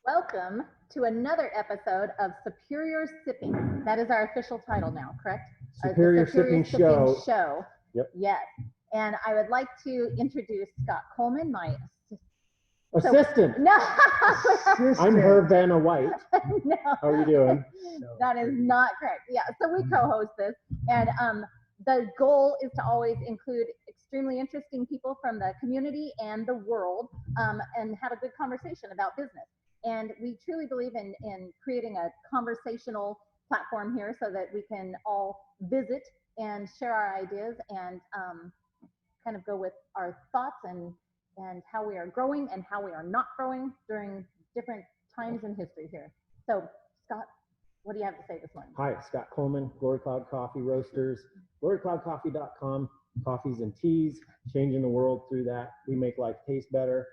Welcome to another episode of Superior Sipping. That is our official title now, correct? Superior Sipping Show. Yep. Yes. And I would like to introduce Scott Coleman, my assistant. No. I'm Herb Vanna White. No. How are you doing? That is not correct. Yeah. So we co-host this, and the goal is to always include extremely interesting people from the community and the world, and have a good conversation about business. And we truly believe in creating a conversational platform here so that we can all visit and share our ideas and kind of go with our thoughts and how we are growing and how we are not growing during different times in history here. So, Scott, what do you have to say this morning? Hi, Scott Coleman, Glory Cloud Coffee Roasters, glorycloudcoffee.com, coffees and teas, changing the world through that. We make life taste better.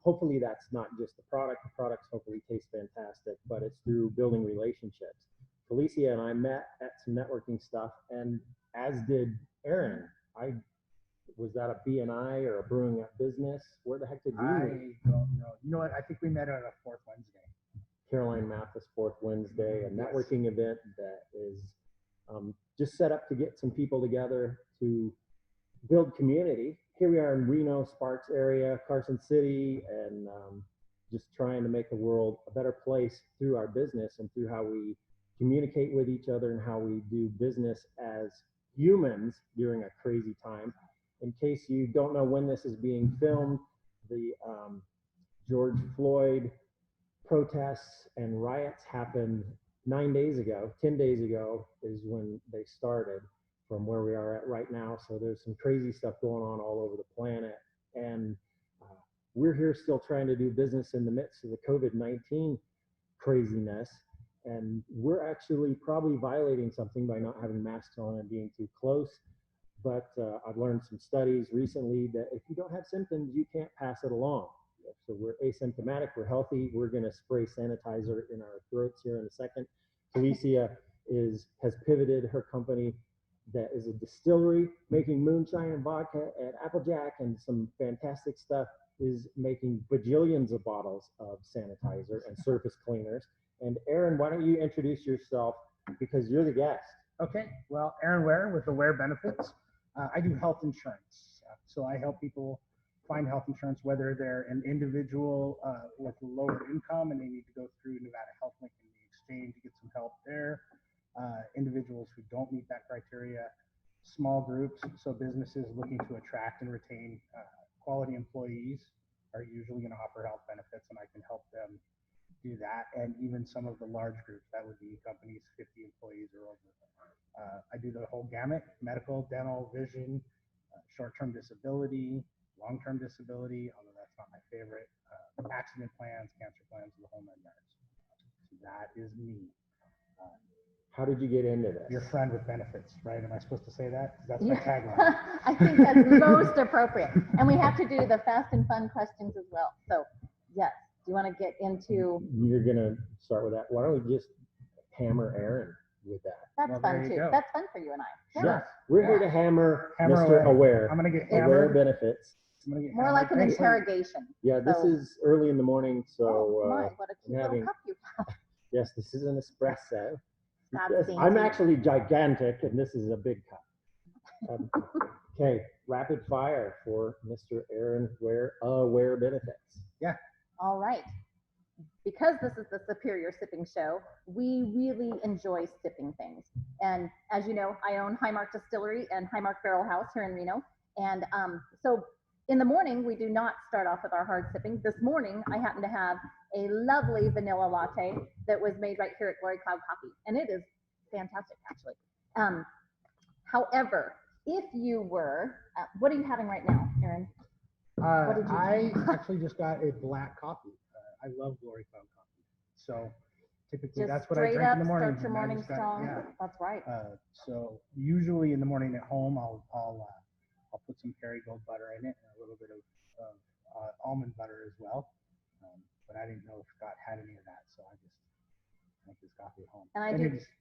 Hopefully that's not just the product. The products hopefully taste fantastic, but it's through building relationships. Felicia and I met at some networking stuff, and as did Aaron. Was that a B&I or a brewing up business? Where the heck did we meet? I don't know. You know what? I think we met at a Fourth Wednesday. Caroline Mathis, Fourth Wednesday, a networking event that is just set up to get some people together to build community. Here we are in Reno, Sparks area, Carson City, and just trying to make the world a better place through our business and through how we communicate with each other and how we do business as humans during a crazy time. In case you don't know when this is being filmed, the George Floyd protests and riots happened 9 days ago. 10 days ago is when they started from where we are at right now. So there's some crazy stuff going on all over the planet. And we're here still trying to do business in the midst of the COVID-19 craziness. And we're actually probably violating something by not having masks on and being too close. But I've learned some studies recently that if you don't have symptoms, you can't pass it along. So we're asymptomatic, we're healthy, we're gonna spray sanitizer in our throats here in a second. Felicia has pivoted her company that is a distillery making moonshine and vodka at Applejack and some fantastic stuff, is making bajillions of bottles of sanitizer and surface cleaners. And Aaron, why don't you introduce yourself because you're the guest. Okay, well, Aaron Ware with the Ware Benefits. I do health insurance. So I help people find health insurance, whether they're an individual with lower income and they need to go through Nevada Health Link and the exchange to get some help there. Individuals who don't meet that criteria, small groups, so businesses looking to attract and retain quality employees are usually going to offer health benefits, and I can help them do that. And even some of the large groups, that would be companies 50 employees or over. I do the whole gamut: medical, dental, vision, short-term disability, long-term disability, although that's not my favorite, accident plans, cancer plans, the whole nine yards. So that is me. How did you get into this? Your friend with benefits, right? Am I supposed to say that? That's my tagline. I think that's most appropriate. And we have to do the fast and fun questions as well. So, yes, do you want to get into? You're gonna start with that. Why don't we just hammer Aaron with that? That's fun too. That's fun for you and I. Yes, we're here to hammer Mr. away. Aware. I'm gonna get Aware hammered. benefits. More like an interrogation. Yeah, this is early in the morning, so what a cute little cup you have. Yes, this is an espresso. Yes, I'm actually gigantic, and this is a big cup. Okay, rapid fire for Mr. Aaron Ware, Aware benefits. Yeah. All right. Because this is the Superior Sipping Show, we really enjoy sipping things. And as you know, I own Highmark Distillery and Highmark Barrel House here in Reno. And so in the morning, we do not start off with our hard sipping. This morning, I happen to have a lovely vanilla latte that was made right here at Glory Cloud Coffee. And it is fantastic, actually. However, if you were, what are you having right now, Aaron? I actually just got a black coffee. I love Glory Cloud Coffee. So typically Just that's what I drink in the morning. Start your morning strong. Yeah. That's right. So usually in the morning at home, I'll put some Kerrygold butter in it and a little bit of almond butter as well. But I didn't know if Scott had any of that, so I just make his coffee at home.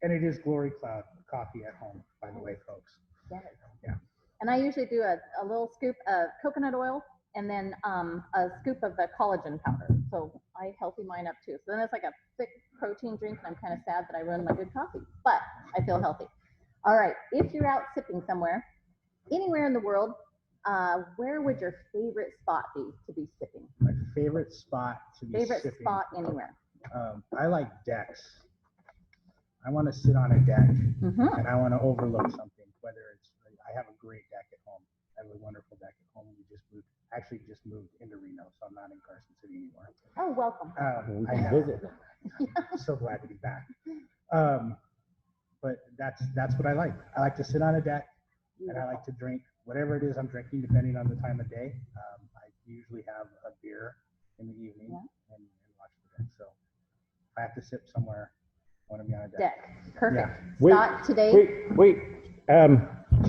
And it is Glory Cloud Coffee at home, by the way, folks. Yes. Yeah. And I usually do a little scoop of coconut oil and then a scoop of the collagen powder. So I healthy mine up too. So then it's like a thick protein drink, and I'm kind of sad that I ruined my good coffee, but I feel healthy. All right, if you're out sipping somewhere, anywhere in the world, where would your favorite spot be to be sipping? My favorite spot to be Favorite sipping. spot anywhere. I like decks. I want to sit on a deck Mm-hmm. and I want to overlook something, whether it's, I have a great deck at home. I have a wonderful deck at home. We just moved into Reno, so I'm not in Carson City anymore. Oh, welcome. We I can know. visit them. I'm so glad to be back. But that's what I like. I like to sit on a deck and I like to drink whatever it is I'm drinking, depending on the time of day. I usually have a beer in the evening and watch the deck. So if I have to sip somewhere, I want to be on a deck. Perfect. Yeah. Scott, today. Wait.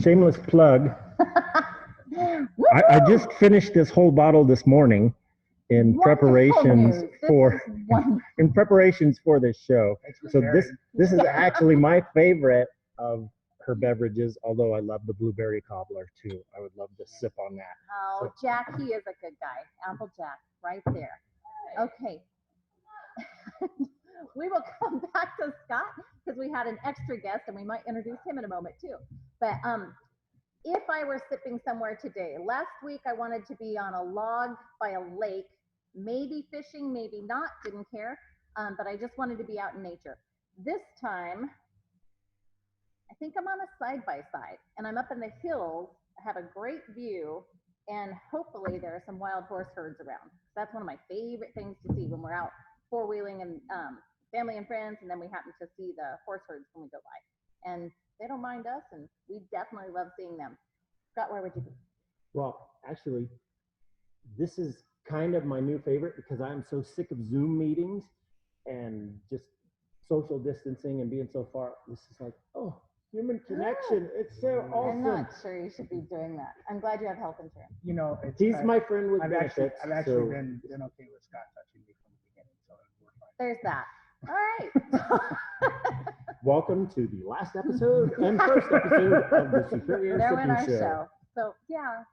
Shameless plug. I just finished this whole bottle this morning in preparations for this show. So this is actually my favorite of her beverages, although I love the blueberry cobbler too. I would love to sip on that. Oh, Jack, he is a good guy. Apple Jack, right there. Okay. We will come back to Scott because we had an extra guest and we might introduce him in a moment too. But if I were sipping somewhere today, last week I wanted to be on a log by a lake, maybe fishing, maybe not, didn't care. But I just wanted to be out in nature. This time, I think I'm on a side-by-side and I'm up in the hills. I have a great view and hopefully there are some wild horse herds around. That's one of my favorite things to see when we're out four-wheeling and family and friends, and then we happen to see the horse herds when we go by. And they don't mind us, and we definitely love seeing them. Scott, where would you be? Well, actually, this is kind of my new favorite because I'm so sick of Zoom meetings and just social distancing and being so far. This is like, oh, human connection. It's so awesome. I'm not sure you should be doing that. I'm glad you have health insurance. You know, He's my friend with benefits. I've actually been okay with Scott touching me from the beginning, so we're fine. There's that. All right. Welcome to the last episode and first episode of the Superior They're in Sipping our Show. show. So yeah.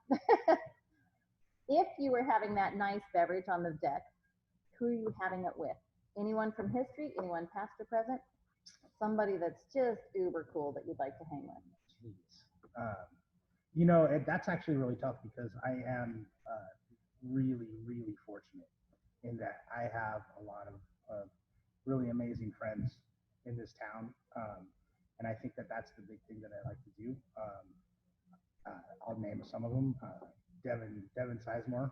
If you were having that nice beverage on the deck, who are you having it with? Anyone from history? Anyone past or present? Somebody that's just uber cool that you'd like to hang with? Jeez. You know, that's actually really tough because I am really, really fortunate in that I have a lot of really amazing friends in this town. And I think that's the big thing that I like to do. I'll name some of them. Devin Sizemore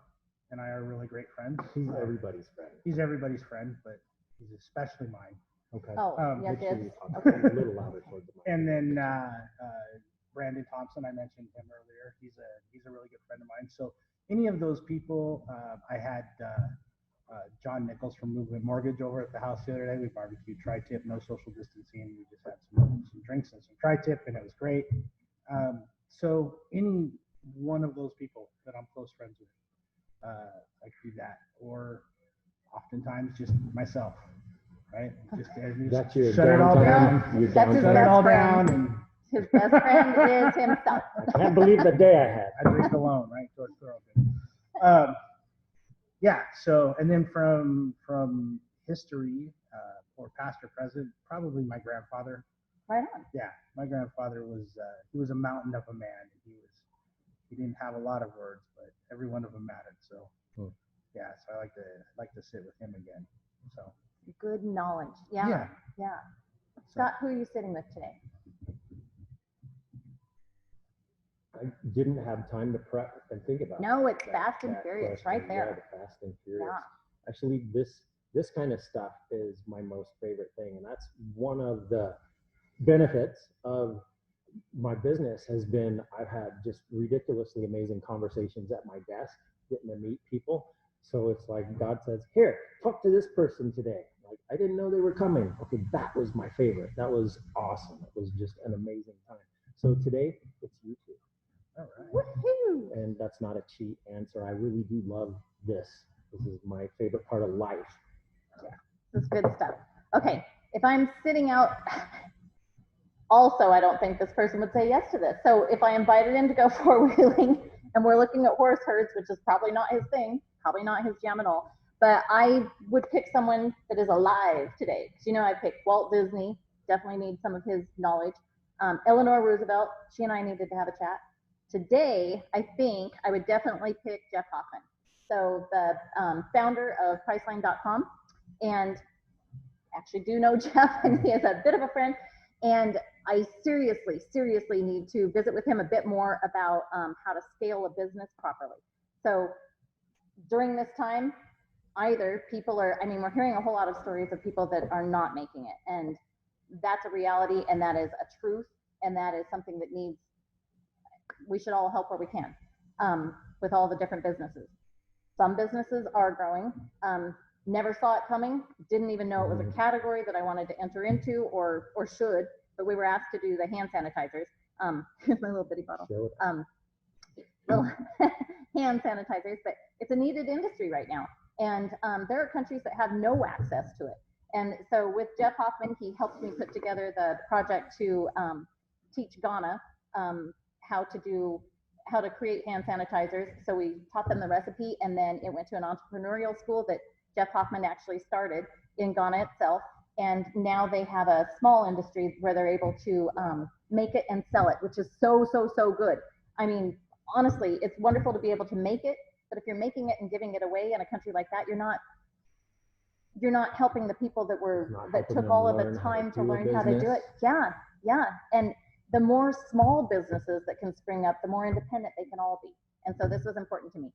and I are really great friends. He's everybody's friend. He's everybody's friend, but he's especially mine. Okay. Oh, yes, Make sure yes. you talk a little louder towards the mic. And then Brandon Thompson, I mentioned him earlier. He's a really good friend of mine. So any of those people, I had John Nichols from Movement Mortgage over at the house the other day. We barbecued tri-tip, no social distancing. We just had some drinks and some tri-tip, and it was great. So any one of those people that I'm close friends with, I could do that. Or oftentimes just myself, right? Just That's your shut it all downtime. down. Your That's his Shut it best all friend. down and His best friend is himself. I can't believe the day I had. I drink alone, right? George Thorogood. Yeah. So, and then from history, or past or present, probably my grandfather. Right on. Yeah, my grandfather he was a mountain of a man. He didn't have a lot of words, but every one of them mattered. So, yeah. So I like to sit with him again. So. Good knowledge. Yeah. Scott, who are you sitting with today? I didn't have time to prep and think about No, it. it's Fast and Furious right there. Yeah, the Fast and Furious. Yeah. Actually, this kind of stuff is my most favorite thing, and that's one of the benefits of my business has been I've had just ridiculously amazing conversations at my desk, getting to meet people. So it's like God says, here, talk to this person today. Like, I didn't know they were coming. Okay, that was my favorite. That was awesome. It was just an amazing time. So today, it's you two. All right. Woohoo! And that's not a cheat answer. I really do love this. This is my favorite part of life. Yeah, this is good stuff. Okay, if I'm sitting out, also, I don't think this person would say yes to this. So if I invited him to go four-wheeling and we're looking at horse herds, which is probably not his thing, probably not his jam at all. But I would pick someone that is alive today. Because, you know, I picked Walt Disney, definitely need some of his knowledge. Eleanor Roosevelt, she and I needed to have a chat. Today, I think I would definitely pick Jeff Hoffman. So the founder of Priceline.com, and actually do know Jeff, and he is a bit of a friend. And I seriously need to visit with him a bit more about how to scale a business properly. So during this time, either people are, I mean, we're hearing a whole lot of stories of people that are not making it. And that's a reality, and that is a truth, and that is something that needs, we should all help where we can with all the different businesses. Some businesses are growing. Never saw it coming, didn't even know it was a category that I wanted to enter into or should, but we were asked to do the hand sanitizers. Here's my little bitty bottle. Little hand sanitizers, but it's a needed industry right now. And there are countries that have no access to it. And so with Jeff Hoffman, he helped me put together the project to teach Ghana how to create hand sanitizers. So we taught them the recipe, and then it went to an entrepreneurial school that Jeff Hoffman actually started in Ghana itself. And now they have a small industry where they're able to make it and sell it, which is so good. I mean, honestly, it's wonderful to be able to make it, but if you're making it and giving it away in a country like that, you're not helping the people that took all of the time to learn how to do it. Yeah. And the more small businesses that can spring up, the more independent they can all be. And so this was important to me.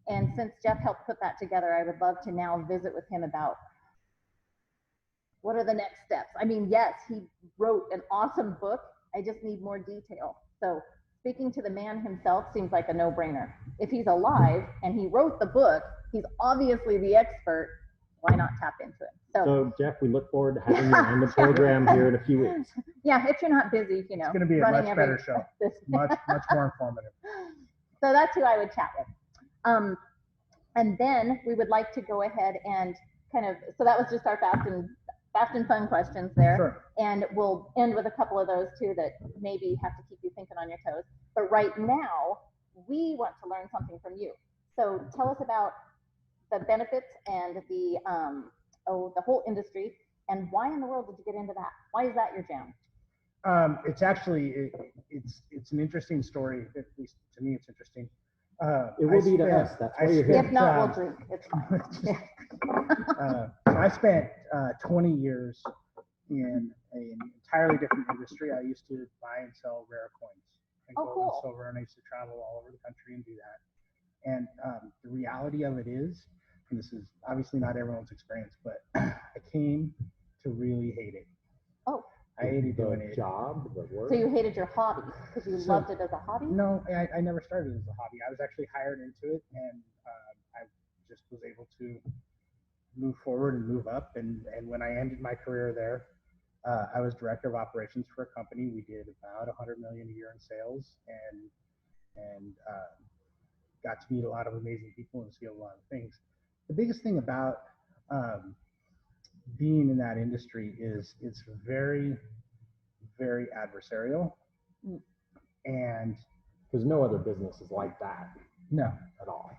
And since Jeff helped put that together, I would love to now visit with him about what are the next steps. I mean, yes, he wrote an awesome book. I just need more detail. So speaking to the man himself seems like a no-brainer. If he's alive and he wrote the book, he's obviously the expert. Why not tap into it? So Jeff, we look forward to having you on the program here in a few weeks. Yeah, if you're not busy, you know. It's going to be a much better show. much more informative. So that's who I would chat with. And then we would like to go ahead and kind of, so that was just our fast and fun questions there. Sure. And we'll end with a couple of those too that maybe have to keep you thinking on your toes. But right now, we want to learn something from you. So tell us about the benefits and the whole industry, and why in the world did you get into that? Why is that your jam? It's actually, it's an interesting story. At least to me, it's interesting. It will be to us. That's why you're here. If not, we'll drink. It's fine. I spent 20 years in an entirely different industry. I used to buy and sell rare coins. Gold and silver, and I used to travel all over the country and do that. And the reality of it is, and this is obviously not everyone's experience, but I came to really hate it. Oh. I hated doing it. Job, the work. So you hated your hobby because you loved it as a hobby? No, I never started as a hobby. I was actually hired into it, and I just was able to move forward and move up. And when I ended my career there, I was director of operations for a company. We did about $100 million a year in sales, and got to meet a lot of amazing people and see a lot of things. The biggest thing about being in that industry is it's very, very adversarial. And because no other business is like that. No. At all.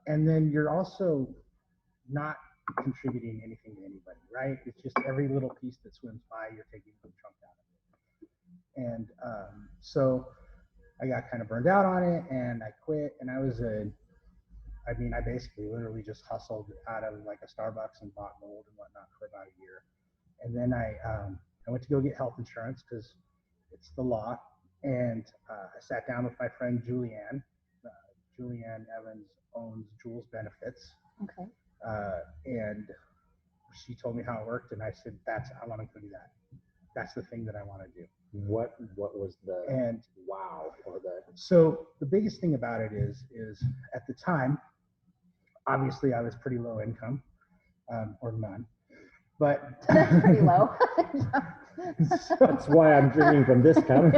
And then you're also not contributing anything to anybody, right? It's just every little piece that swims by, you're taking a chunk out of it. And so I got kind of burned out on it, and I quit. And I basically literally just hustled out of like a Starbucks and bought gold and whatnot for about a year. And then I went to go get health insurance because it's the law. And I sat down with my friend Julianne. Julianne Evans owns Jules Benefits. Okay. And she told me how it worked, and I said, I want to go do that. That's the thing that I want to do. What was the wow or the? So the biggest thing about it is at the time, obviously I was pretty low income, or none, but that's pretty low. That's why I'm drinking from this cup.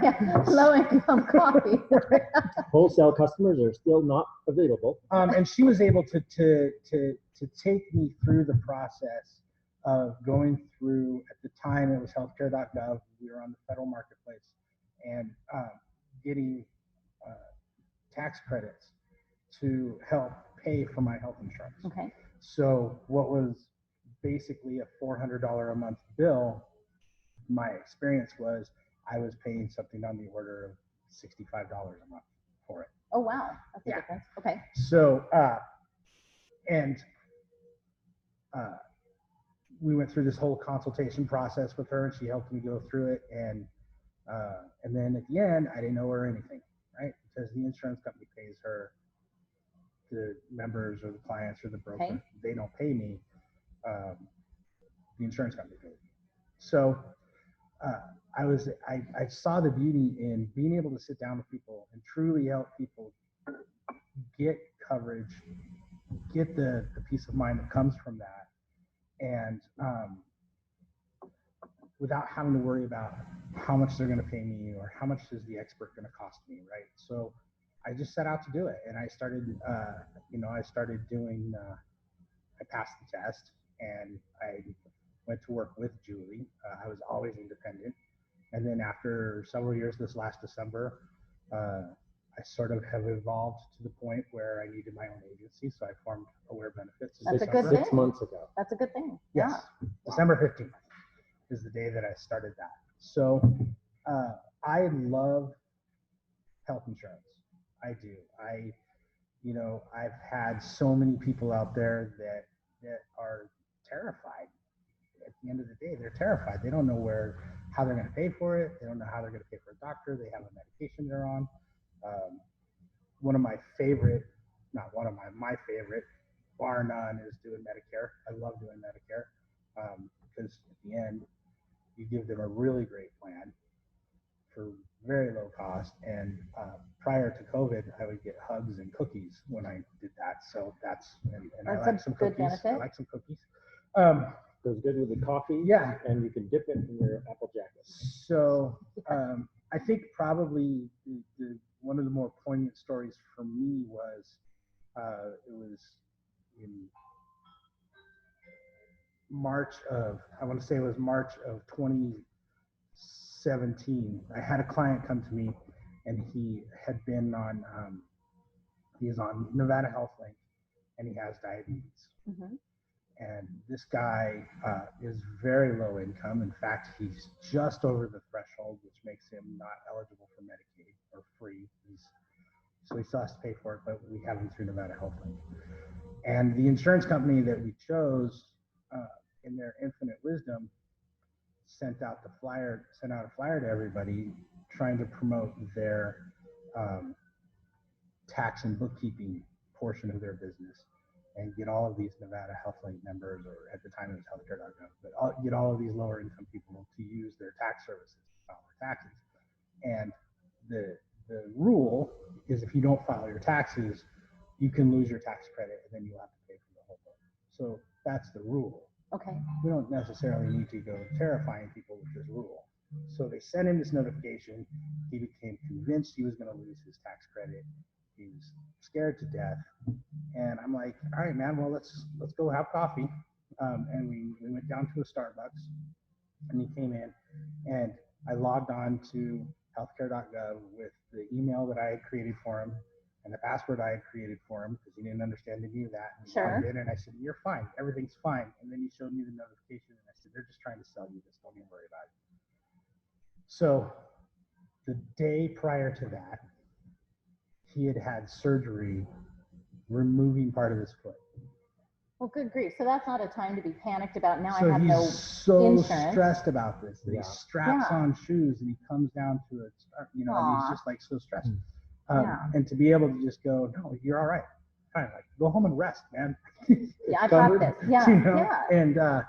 Yeah, low income coffee. Wholesale customers are still not available. And she was able to take me through the process of going through, at the time it was healthcare.gov. We were on the federal marketplace, and getting tax credits to help pay for my health insurance. Okay. So what was basically a $400 a month bill, my experience was I was paying something on the order of $65 a month for it. Oh, wow. That's a Yeah. difference. Okay. So, and we went through this whole consultation process with her, and she helped me go through it. And then at the end, I didn't owe her anything, right? Because the insurance company pays her, the members or the clients or the broker, Okay. they don't pay me. The insurance company pays me. So I saw the beauty in being able to sit down with people and truly help people get coverage, get the peace of mind that comes from that, and without having to worry about how much they're going to pay me or how much is the expert going to cost me, right? So I just set out to do it, and I started, I started doing. I passed the test, and I went to work with Julie. I was always independent, and then after several years, this last December, I sort of have evolved to the point where I needed my own agency, so I formed Ware Benefits. That's a good Six thing. months ago. That's a good thing. Yes, Yeah. December 15th is the day that I started that. So I love health insurance. I do. I've had so many people out there that are terrified. At the end of the day, they're terrified. They don't know how they're going to pay for it. They don't know how they're going to pay for a doctor. They have a medication they're on. One of my favorite, not one of my favorite, bar none, is doing Medicare. I love doing Medicare because at the end, you give them a really great plan for very low cost. And prior to COVID, I would get hugs and cookies when I did that. So that's I like some good cookies. benefit. I like some cookies. Goes good with the coffee. Yeah. And you can dip it in your apple jacket. So I think probably one of the more poignant stories for me was it was in March of 2017. I had a client come to me, and he had been on he is on Nevada Health Link, and he has diabetes. Mm-hmm. And this guy is very low income. In fact, he's just over the threshold, which makes him not eligible for Medicaid or free. So he still has to pay for it, but we have him through Nevada Health Link. And the insurance company that we chose, in their infinite wisdom, sent out a flyer to everybody trying to promote their tax and bookkeeping portion of their business, and get all of these Nevada HealthLink members, or at the time it was healthcare.gov, but get all of these lower income people to use their tax services to file their taxes. And the rule is, if you don't file your taxes, you can lose your tax credit, and then you'll have to pay for the whole thing. So that's the rule. Okay. We don't necessarily need to go terrifying people with this rule. So they sent him this notification. He became convinced he was going to lose his tax credit. He was scared to death. And I'm like, all right, man, well, let's go have coffee. And we went down to a Starbucks, and he came in, and I logged on to healthcare.gov with the email that I had created for him and the password I had created for him, because he didn't understand any of that. And Sure. And I said, you're fine. Everything's fine. And then he showed me the notification, and I said, they're just trying to sell you this. Don't even worry about it. So the day prior to that, he had had surgery removing part of his foot. Well, good grief. So that's not a time to be panicked about. Now So I have he's no so insurance. stressed about this that Yeah. he straps on shoes, and he comes down to it, and Aw. he's just like so stressed. Yeah. And to be able to just go, no, you're all right. Fine, like go home and rest, man. Yeah, I've got this. Yeah. Yeah.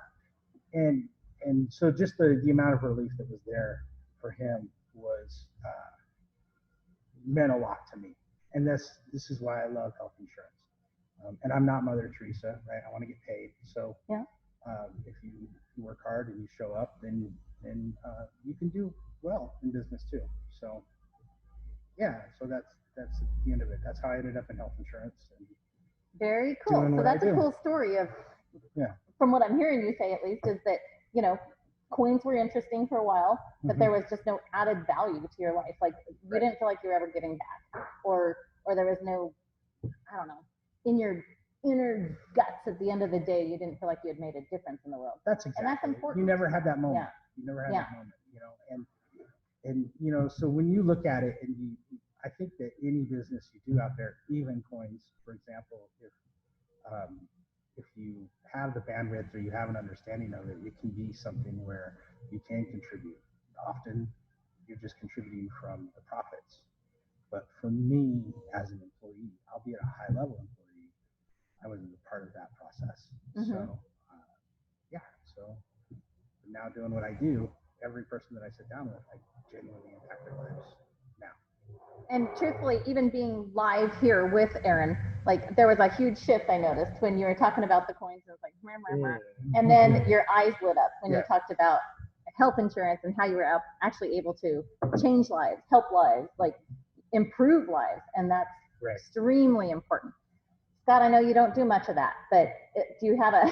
And so just the amount of relief that was there for him was meant a lot to me. And this is why I love health insurance. And I'm not Mother Teresa, right? I want to get paid. So Yeah. if you work hard and you show up, then you can do well in business too. So yeah, so that's the end of it. That's how I ended up in health insurance. And very cool. doing So what that's I a do. cool story of, Yeah. from what I'm hearing you say, at least, is that, coins were interesting for a while, but there was just no added value to your life. Like you didn't feel like you were ever giving back, or or there was no, I don't know, in your inner guts at the end of the day, you didn't feel like you had made a difference in the world. That's exactly. And that's important. You never had that moment. Yeah. You never had that moment, and so when you look at it, and I think that any business you do out there, even coins, for example, if you have the bandwidth or you have an understanding of it, it can be something where you can contribute. Often you're just contributing from the profits. But for me as an employee, albeit a high level employee, I wasn't a part of that process. Mm-hmm. So so now doing what I do, every person that I sit down with, I genuinely impact their lives now. And truthfully, even being live here with Aaron, like there was a huge shift I noticed when you were talking about the coins. It was like, and then your eyes lit up when you talked about health insurance and how you were actually able to change lives, help lives, like improve lives. And that's extremely important. Scott, I know you don't do much of that, but do you have a,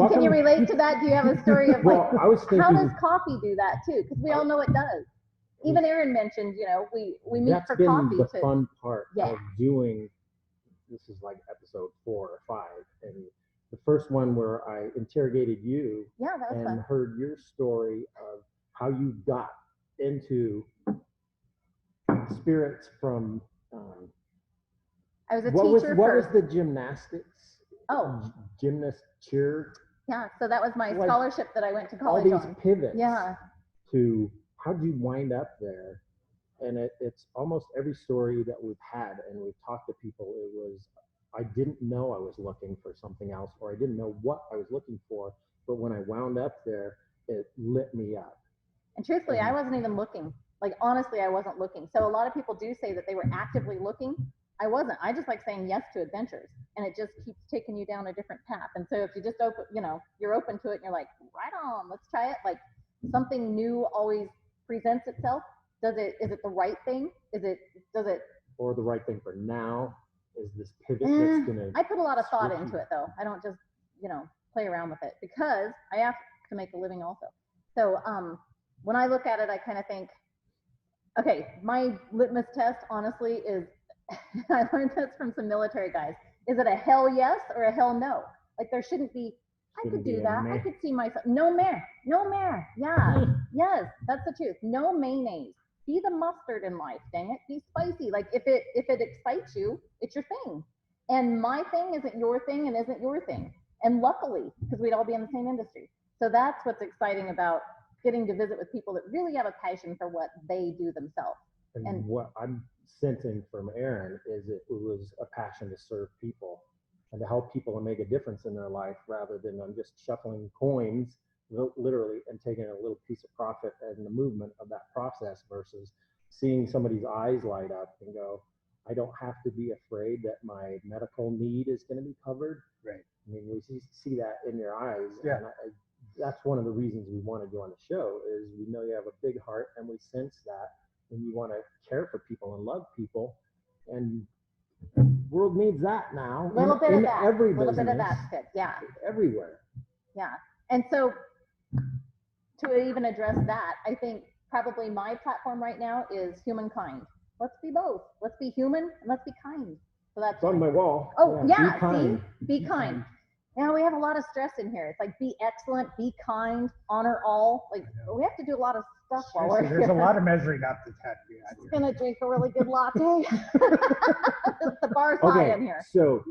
can you relate to that? Do you have a story of like, I was thinking, how does coffee do that too? Because we all know it does. Even Aaron mentioned, we meet for coffee. That's been the fun part of doing, this is like episode 4 or 5. And the first one where I interrogated you and fun. Heard your story of how you got into spirits from, I was a teacher. What was the gymnastics? Oh. Gymnast cheer? Yeah, so that was my scholarship that I went to college all these pivots. Yeah. To how'd you wind up there? And it's almost every story that we've had and we've talked to people, it was, I didn't know I was looking for something else, or I didn't know what I was looking for. But when I wound up there, it lit me up. And truthfully, I wasn't even looking. Like, honestly, I wasn't looking. So a lot of people do say that they were actively looking. I wasn't. I just like saying yes to adventures, and it just keeps taking you down a different path. And so if you just open, you're open to it and you're like, right on, let's try it. Like something new always presents itself. Is it the right thing? Or the right thing for now? Is this pivot that's gonna? I put a lot of thought into it though. I don't just, play around with it because I have to make a living also. So when I look at it, I kind of think, okay, my litmus test honestly is, I learned this from some military guys. Is it a hell yes or a hell no? Like there shouldn't be, I could do that. I could see myself. No mayor. Yeah. Yes, that's the truth. No mayonnaise. Be the mustard in life, dang it. Be spicy. Like if it excites you, it's your thing. And my thing isn't your thing and isn't your thing. And luckily, because we'd all be in the same industry. So that's what's exciting about getting to visit with people that really have a passion for what they do themselves. And what I'm sensing from Aaron is it was a passion to serve people and to help people and make a difference in their life rather than I'm just shuffling coins literally and taking a little piece of profit and the movement of that process versus seeing somebody's eyes light up and go, I don't have to be afraid that my medical need is going to be covered. Right. I mean, we see that in your eyes. Yeah. And that's one of the reasons we wanted you on the show is we know you have a big heart and we sense that and you want to care for people and love people. And the world needs that now. A little bit of that. Every business. Bit of that's good. Yeah. Everywhere. Yeah. And so to even address that, I think probably my platform right now is humankind. Let's be both. Let's be human and let's be kind. So that's on my wall. Oh yeah. Be kind. Be kind. Now we have a lot of stress in here. It's like be excellent, be kind, honor all. Like we have to do a lot of stuff while we're here. There's a lot of measuring up that's had to be had. I'm gonna drink a really good latte. The bar's high in here. So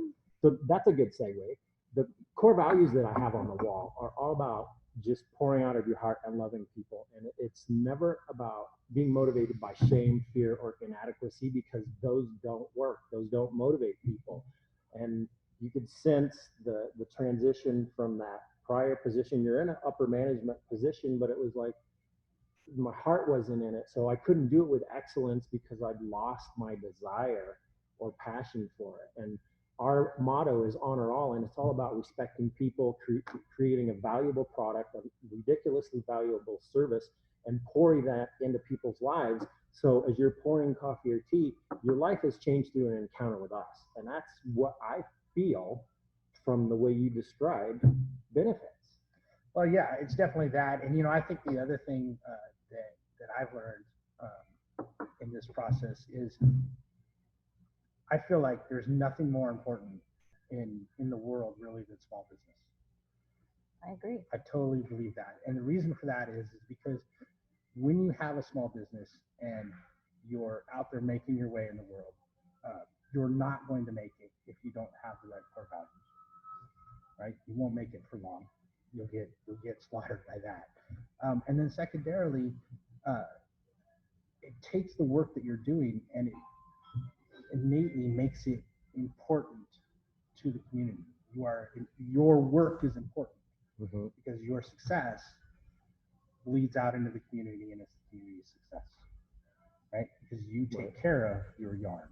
that's a good segue. The core values that I have on the wall are all about just pouring out of your heart and loving people. And it's never about being motivated by shame, fear, or inadequacy because those don't work. Those don't motivate people. And you could sense the transition from that prior position. You're in an upper management position, but it was like my heart wasn't in it. So I couldn't do it with excellence because I'd lost my desire or passion for it. And our motto is honor all, and it's all about respecting people, creating a valuable product, a ridiculously valuable service, and pouring that into people's lives. So as you're pouring coffee or tea, your life has changed through an encounter with us. And that's what I feel from the way you described benefits. Well, yeah, it's definitely that. And, I think the other thing that I've learned in this process is I feel like there's nothing more important in the world really than small business. I agree. I totally believe that. And the reason for that is because when you have a small business and you're out there making your way in the world, you're not going to make it if you don't have the right core values, right? You won't make it for long. You'll get slaughtered by that. And then secondarily, it takes the work that you're doing and it innately makes it important to the community. Your work is important because your success bleeds out into the community and it's the community's success, right? Because you take care of your yard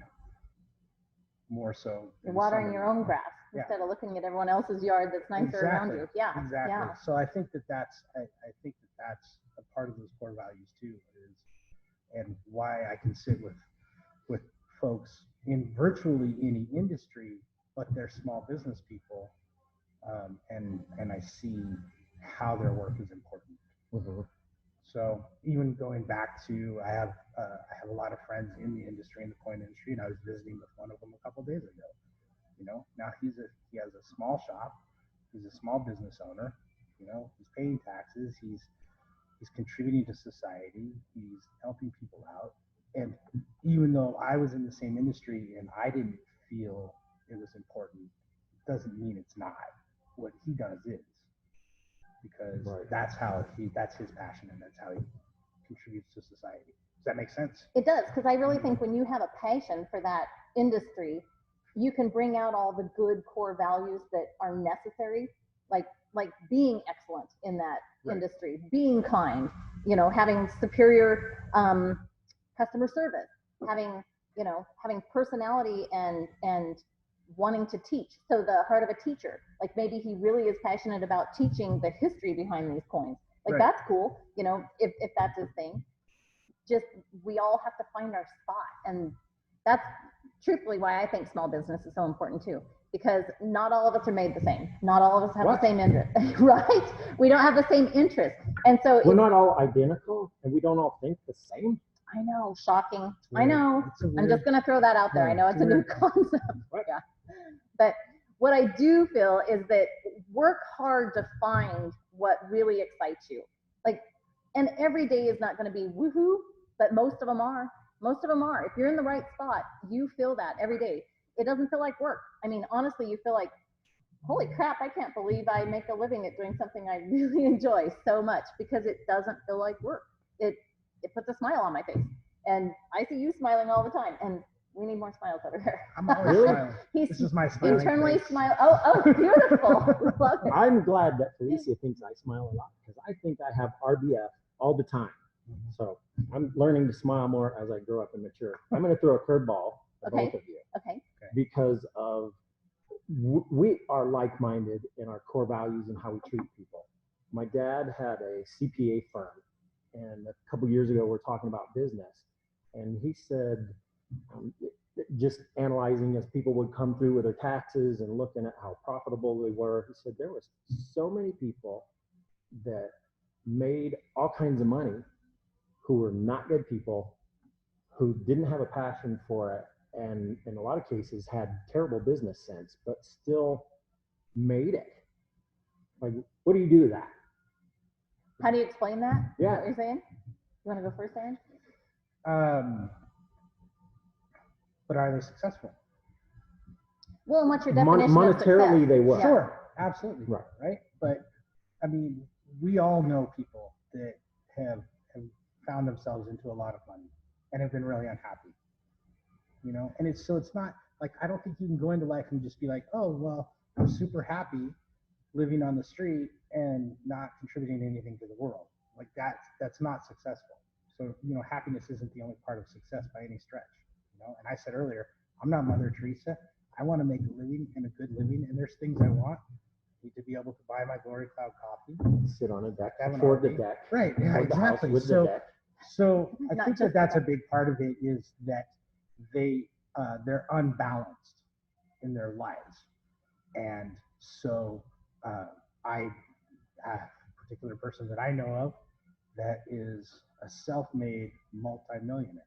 more so. You're watering your own grass instead of looking at everyone else's yard that's nicer around you. Yeah, exactly. Yeah. So I think that's a part of those core values too, and why I can sit with folks in virtually any industry, but they're small business people, and I see how their work is important. So even going back to, I have a lot of friends in the industry, in the coin industry, and I was visiting with one of them a couple of days ago. Now he has a small shop, he's a small business owner, he's paying taxes, he's contributing to society, he's helping people out. And even though I was in the same industry and I didn't feel it was important, doesn't mean it's not. What he does is, because that's his passion and that's how he contributes to society. Does that make sense? It does, because I really think when you have a passion for that industry, you can bring out all the good core values that are necessary, like being excellent in that industry, being kind, having superior customer service, having personality and wanting to teach. So the heart of a teacher, like maybe he really is passionate about teaching the history behind these coins. Like that's cool, if that's his thing. Just, we all have to find our spot. And that's truthfully why I think small business is so important too, because not all of us are made the same. Not all of us have the same interest, right? We don't have the same interest. And so we're not all identical and we don't all think the same. I know, shocking. I know. I'm just going to throw that out there. I know it's a new concept. Yeah. But what I do feel is that work hard to find what really excites you. And every day is not going to be woohoo, but most of them are. Most of them are. If you're in the right spot, you feel that every day. It doesn't feel like work. I mean, honestly, you feel like, holy crap, I can't believe I make a living at doing something I really enjoy so much, because it doesn't feel like work. It puts a smile on my face. And I see you smiling all the time. And we need more smiles over here. I'm always smiling. This is my smiling internally face. smile. Oh, beautiful. Love it. I'm glad that Felicia thinks I smile a lot, because I think I have RBF all the time. So I'm learning to smile more as I grow up and mature. I'm going to throw a curveball at both of you. Okay. Because of we are like-minded in our core values and how we treat people. My dad had a CPA firm, and a couple years ago we're talking about business, and he said, just analyzing as people would come through with their taxes and looking at how profitable they were, he said there was so many people that made all kinds of money who were not good people, who didn't have a passion for it, and in a lot of cases had terrible business sense, but still made it. Like, what do you do to that? How do you explain that? Yeah. Is that what you're saying? You want to go first, Aaron? But are they successful? Well, and what's your definition monetarily, of success? they were. Sure, absolutely. Right. But I mean, we all know people that have found themselves into a lot of money and have been really unhappy. And it's not like, I don't think you can go into life and just be like, oh, well, I'm super happy living on the street and not contributing anything to the world. Like that's not successful. So, happiness isn't the only part of success by any stretch. And I said earlier, I'm not Mother Teresa. I want to make a living and a good living, and there's things I want. I need to be able to buy my Glory Cloud coffee, Sit on a deck, have an afford the RV. deck. Right, yeah, afford the house exactly. with the deck. So I Not think just that's a big part of it, is that they're unbalanced in their lives. And so I have a particular person that I know of that is a self-made multimillionaire.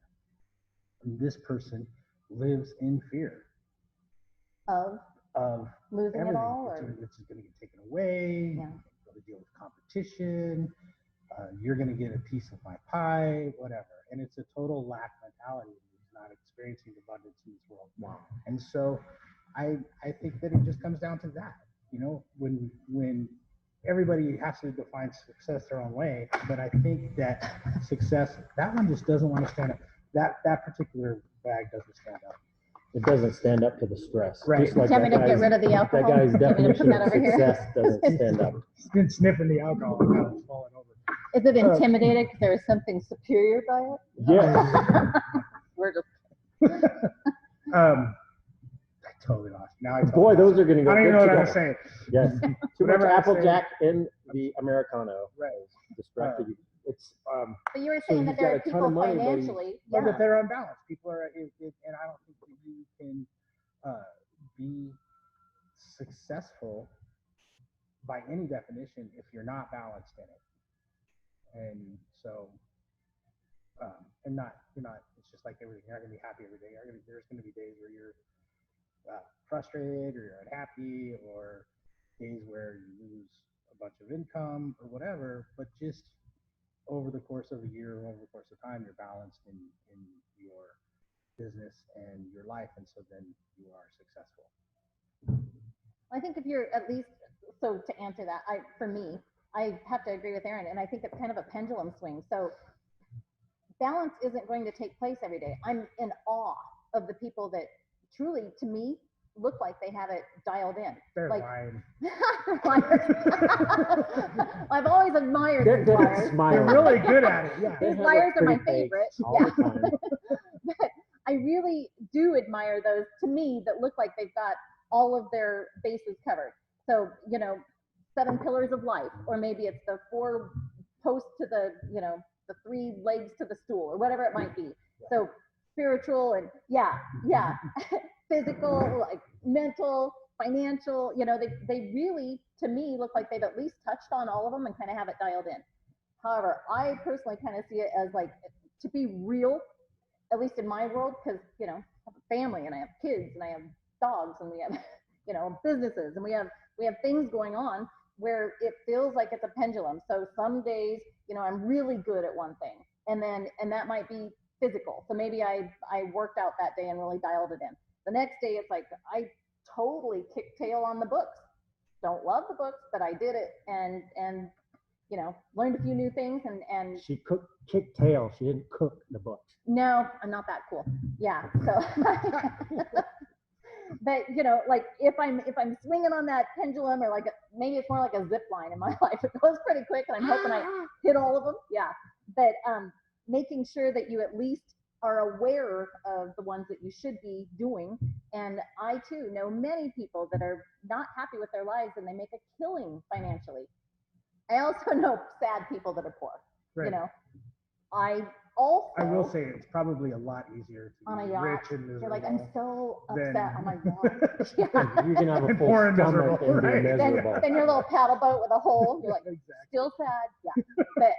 And this person lives in fear of losing everything. it all, or It's going to get taken away. Yeah. You're going to deal with competition. You're going to get a piece of my pie, whatever. And it's a total lack mentality. He's not experiencing abundance in this world. Wow. And so I think that it just comes down to that. You know, when everybody has to define success their own way, but I think that success, that one just doesn't want to stand up. That particular bag doesn't stand up. It doesn't stand up to the stress. Right. Just like tell me to get rid of the alcohol. that guy's Tell me to put definition that of over here. success doesn't stand up. He's been sniffing the alcohol and now it's falling over. Is it intimidated because there is something superior by it? Yeah. We're just I totally lost. Now I Boy, those are going to go I don't even good know what I'm together. saying. Yes. Too much Whatever I say. Applejack in the Americano. Right. Distracted you. It's But you were So saying you've that there got are a ton people of money, but you- financially. But Yeah. that they're unbalanced. People are, and I don't think that you can be successful by any definition if you're not balanced in it. And so, and you're not. It's just like everything. You're not gonna be happy every day. There's gonna be days where you're frustrated or you're unhappy, or days where you lose a bunch of income or whatever. But just over the course of a year, over the course of time, you're balanced in your business and your life, and so then you are successful. I think if you're at least, so to answer that, for me, I have to agree with Aaron, and I think it's kind of a pendulum swing. So balance isn't going to take place every day. I'm in awe of the people that truly, to me, look like they have it dialed in. They're like, lying. I've always admired they're these good at liars. They're smiling. really good at it. Yeah. They These have a liars are my pretty face favorite. all the time. But I really do admire those, to me, that look like they've got all of their bases covered. So, 7 pillars of life, or maybe it's the 4 posts to the, the 3 legs to the stool, or whatever it might be. So spiritual and physical, like mental, financial, they really, to me, look like they've at least touched on all of them and kind of have it dialed in. However, I personally kind of see it as like, to be real, at least in my world, because, I have a family and I have kids and I have dogs and we have, businesses and we have things going on where it feels like it's a pendulum. So some days, I'm really good at one thing, and that might be physical. So maybe I worked out that day and really dialed it in. The next day, it's like I totally kicked tail on the books. Don't love the books, but I did it and learned a few new things and She kicked tail. She didn't cook the books. no, I'm not that cool. Yeah. So, but like if I'm swinging on that pendulum, or like maybe it's more like a zip line in my life. It goes pretty quick, and I'm hoping I hit all of them. Yeah. But making sure that you at least are aware of the ones that you should be doing. And I too know many people that are not happy with their lives, and they make a killing financially. I also know sad people that are poor. Right. I will say it's probably a lot easier to on a be yacht, rich and miserable. you're like, I'm so than- upset on my yacht. Yeah. You can have a And full poor and stomach miserable, and be right. miserable. Then your little paddle boat with a hole, you're like, Exactly. still sad. Yeah. But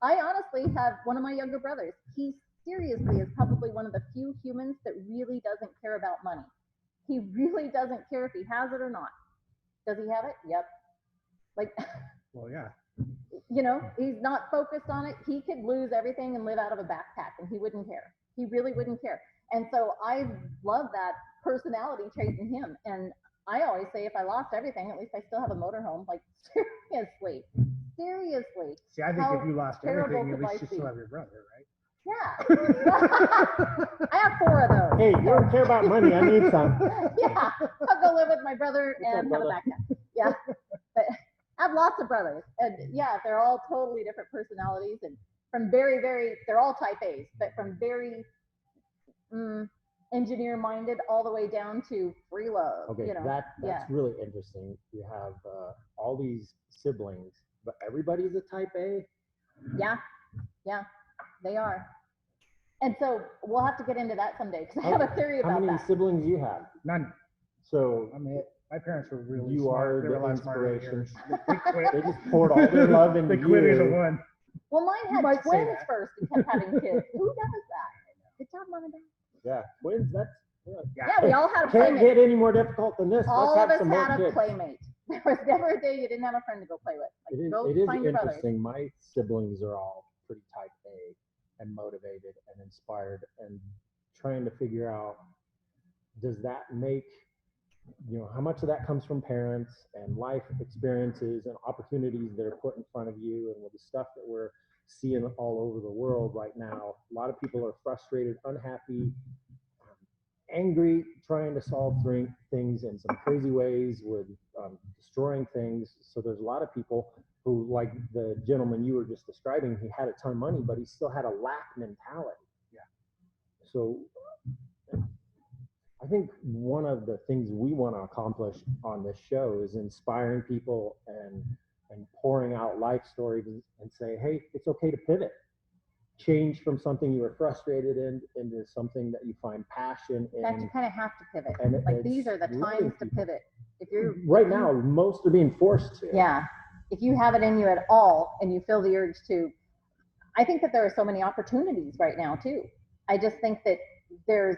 I honestly have one of my younger brothers. He seriously is probably one of the few humans that really doesn't care about money. He really doesn't care if he has it or not. Does he have it? Yep. Like, Well, yeah. he's not focused on it. He could lose everything and live out of a backpack, and he wouldn't care. He really wouldn't care. And so I love that personality trait in him. And I always say, if I lost everything, at least I still have a motorhome. Like, seriously. See, I think How if you lost terrible everything, at could least you life be? still have your brother, right? Yeah. I have 4 of those. Hey, you don't care about money. I need some. Yeah. I'll go live with my brother What's up, and have a brother? backpack. Yeah. But I have lots of brothers. And yeah, they're all totally different personalities, and from very, very, they're all type A's, but from very engineer minded all the way down to free love. Okay, that's really interesting. You have all these siblings, but everybody's a type A? Yeah, they are. And so we'll have to get into that someday, because I have a theory How about many that. siblings you have? None. So I mean, my parents were really You smart. are They were a the lot smarter than inspiration. yours. They quit. they just poured all their love into They quit you. either one. Well, mine You had might say twins that. first and kept having kids. Who does that? Good job, Mom and Dad. Yeah, twins, that's, Yeah, we all had a can't playmate. get any more difficult than this. All Let's of have us some more had a kids. playmate. There was never a day you didn't have a friend to go play with. Like, go It is find your brothers. interesting. My siblings are all pretty type A and motivated and inspired and trying to figure out, does that make, how much of that comes from parents and life experiences and opportunities that are put in front of you, and with the stuff that we're seeing all over the world right now, a lot of people are frustrated, unhappy, angry, trying to solve things in some crazy ways with destroying things. So there's a lot of people who, like the gentleman you were just describing, he had a ton of money, but he still had a lack mentality. Yeah. So I think one of the things we want to accomplish on this show is inspiring people and pouring out life stories and say, hey, it's okay to pivot. Change from something you were frustrated in into something that you find passion in. In fact, you kind of have to pivot. And like these are the times to pivot. If you're right now, most are being forced to. Yeah. If you have it in you at all and you feel the urge to, I think that there are so many opportunities right now too. I just think that there's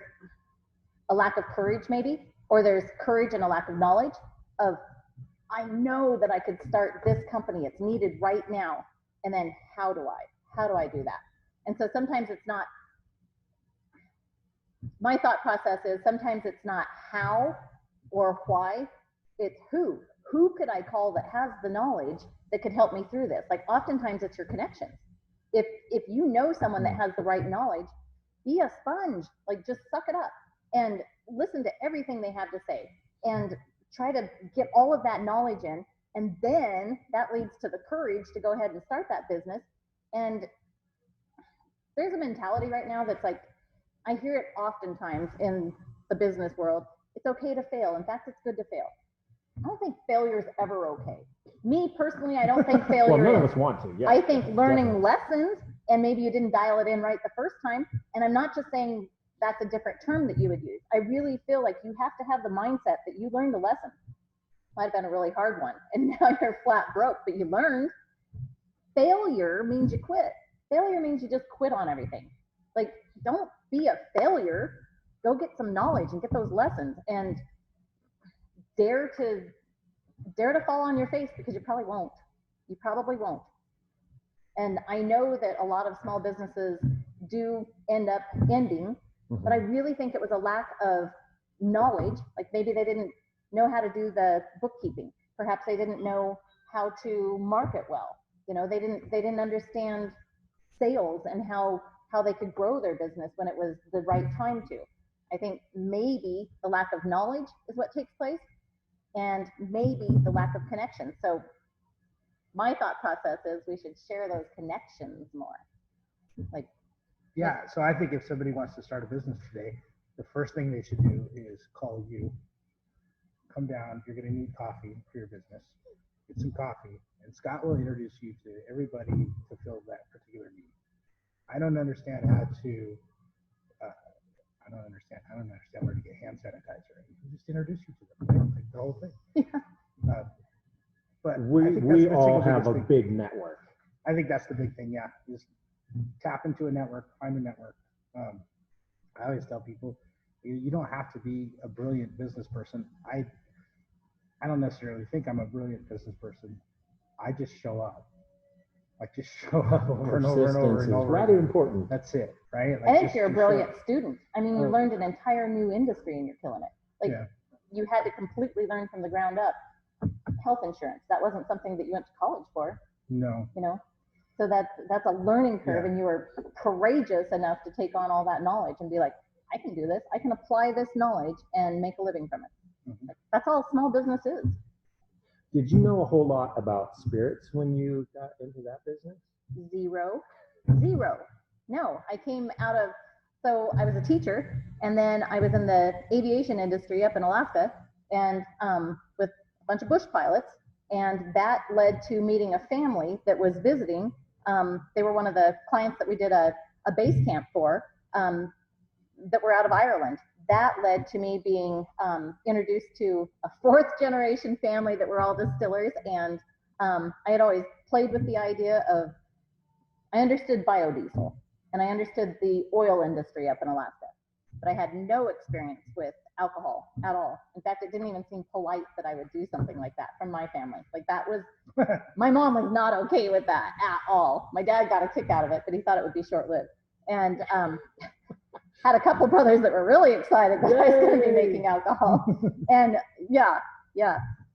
a lack of courage maybe, or there's courage and a lack of knowledge of, I know that I could start this company. It's needed right now. And then how do I do that? And so sometimes it's not, my thought process is sometimes it's not how or why, it's who. Who could I call that has the knowledge that could help me through this? Like oftentimes it's your connections. If you know someone that has the right knowledge, be a sponge, like just suck it up and listen to everything they have to say and try to get all of that knowledge in. And then that leads to the courage to go ahead and start that business. And there's a mentality right now that's like, I hear it oftentimes in the business world. It's okay to fail. In fact, it's good to fail. I don't think failure is ever okay. Me personally, I don't think failure well, none is. of us want to. Yeah, I think learning definitely. lessons, and maybe you didn't dial it in right the first time. And I'm not just saying that's a different term that you would use. I really feel like you have to have the mindset that you learned a lesson. Might have been a really hard one, and now you're flat broke, but you learned. Failure means you quit. Failure means you just quit on everything. Like, don't be a failure. Go get some knowledge and get those lessons, and dare to fall on your face, because you probably won't. You probably won't. And I know that a lot of small businesses do end up ending, but I really think it was a lack of knowledge. Like maybe they didn't know how to do the bookkeeping. Perhaps they didn't know how to market well. They didn't understand sales and how they could grow their business when it was the right time to. I think maybe the lack of knowledge is what takes place, and maybe the lack of connection. So my thought process is we should share those connections more. Like, yeah, so I think if somebody wants to start a business today, the first thing they should do is call you, come down, you're going to need coffee for your business, get some coffee, and Scott will introduce you to everybody to fill that particular need. I don't understand how to, I don't understand where to get hand sanitizer. You just introduce you to them, like the whole thing. Yeah. But we all have a big network. I think that's the big thing. Yeah, just tap into a network, find a network. I always tell people, you don't have to be a brilliant business person. I don't necessarily think I'm a brilliant business person. I just show up. Like just show up over and over and over and over. Rather important. That's it, right? Like and if you're a brilliant student, I mean, you learned an entire new industry and you're killing it. Like you had to completely learn from the ground up. Health insurance, that wasn't something that you went to college for. No. So that's a learning curve, and you were courageous enough to take on all that knowledge and be like, I can do this. I can apply this knowledge and make a living from it. Like, that's all small business is. Did you know a whole lot about spirits when you got into that business? Zero. No, I came out of, so I was a teacher, and then I was in the aviation industry up in Alaska, and with a bunch of bush pilots, and that led to meeting a family that was visiting. They were one of the clients that we did a base camp for, that were out of Ireland. That led to me being introduced to a 4th generation family that were all distillers. And I had always played with the idea of I understood biodiesel and I understood the oil industry up in Alaska, but I had no experience with alcohol at all. In fact, it didn't even seem polite that I would do something like that from my family. Like that was, my mom was not okay with that at all. My dad got a kick out of it, but he thought it would be short-lived. And had a couple brothers that were really excited that I was going to be making alcohol. And yeah.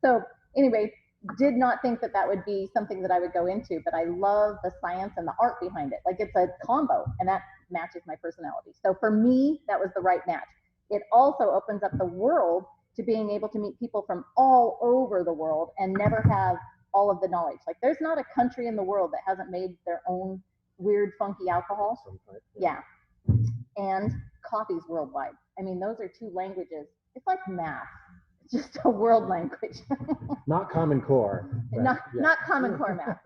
So anyway, did not think that that would be something that I would go into, but I love the science and the art behind it. Like it's a combo, and that matches my personality. So for me, that was the right match. It also opens up the world to being able to meet people from all over the world and never have all of the knowledge. Like there's not a country in the world that hasn't made their own weird, funky alcohol. Yeah. And coffee's worldwide. I mean, those are two languages. It's like math. It's just a world language. Not Common Core. Not Common Core math.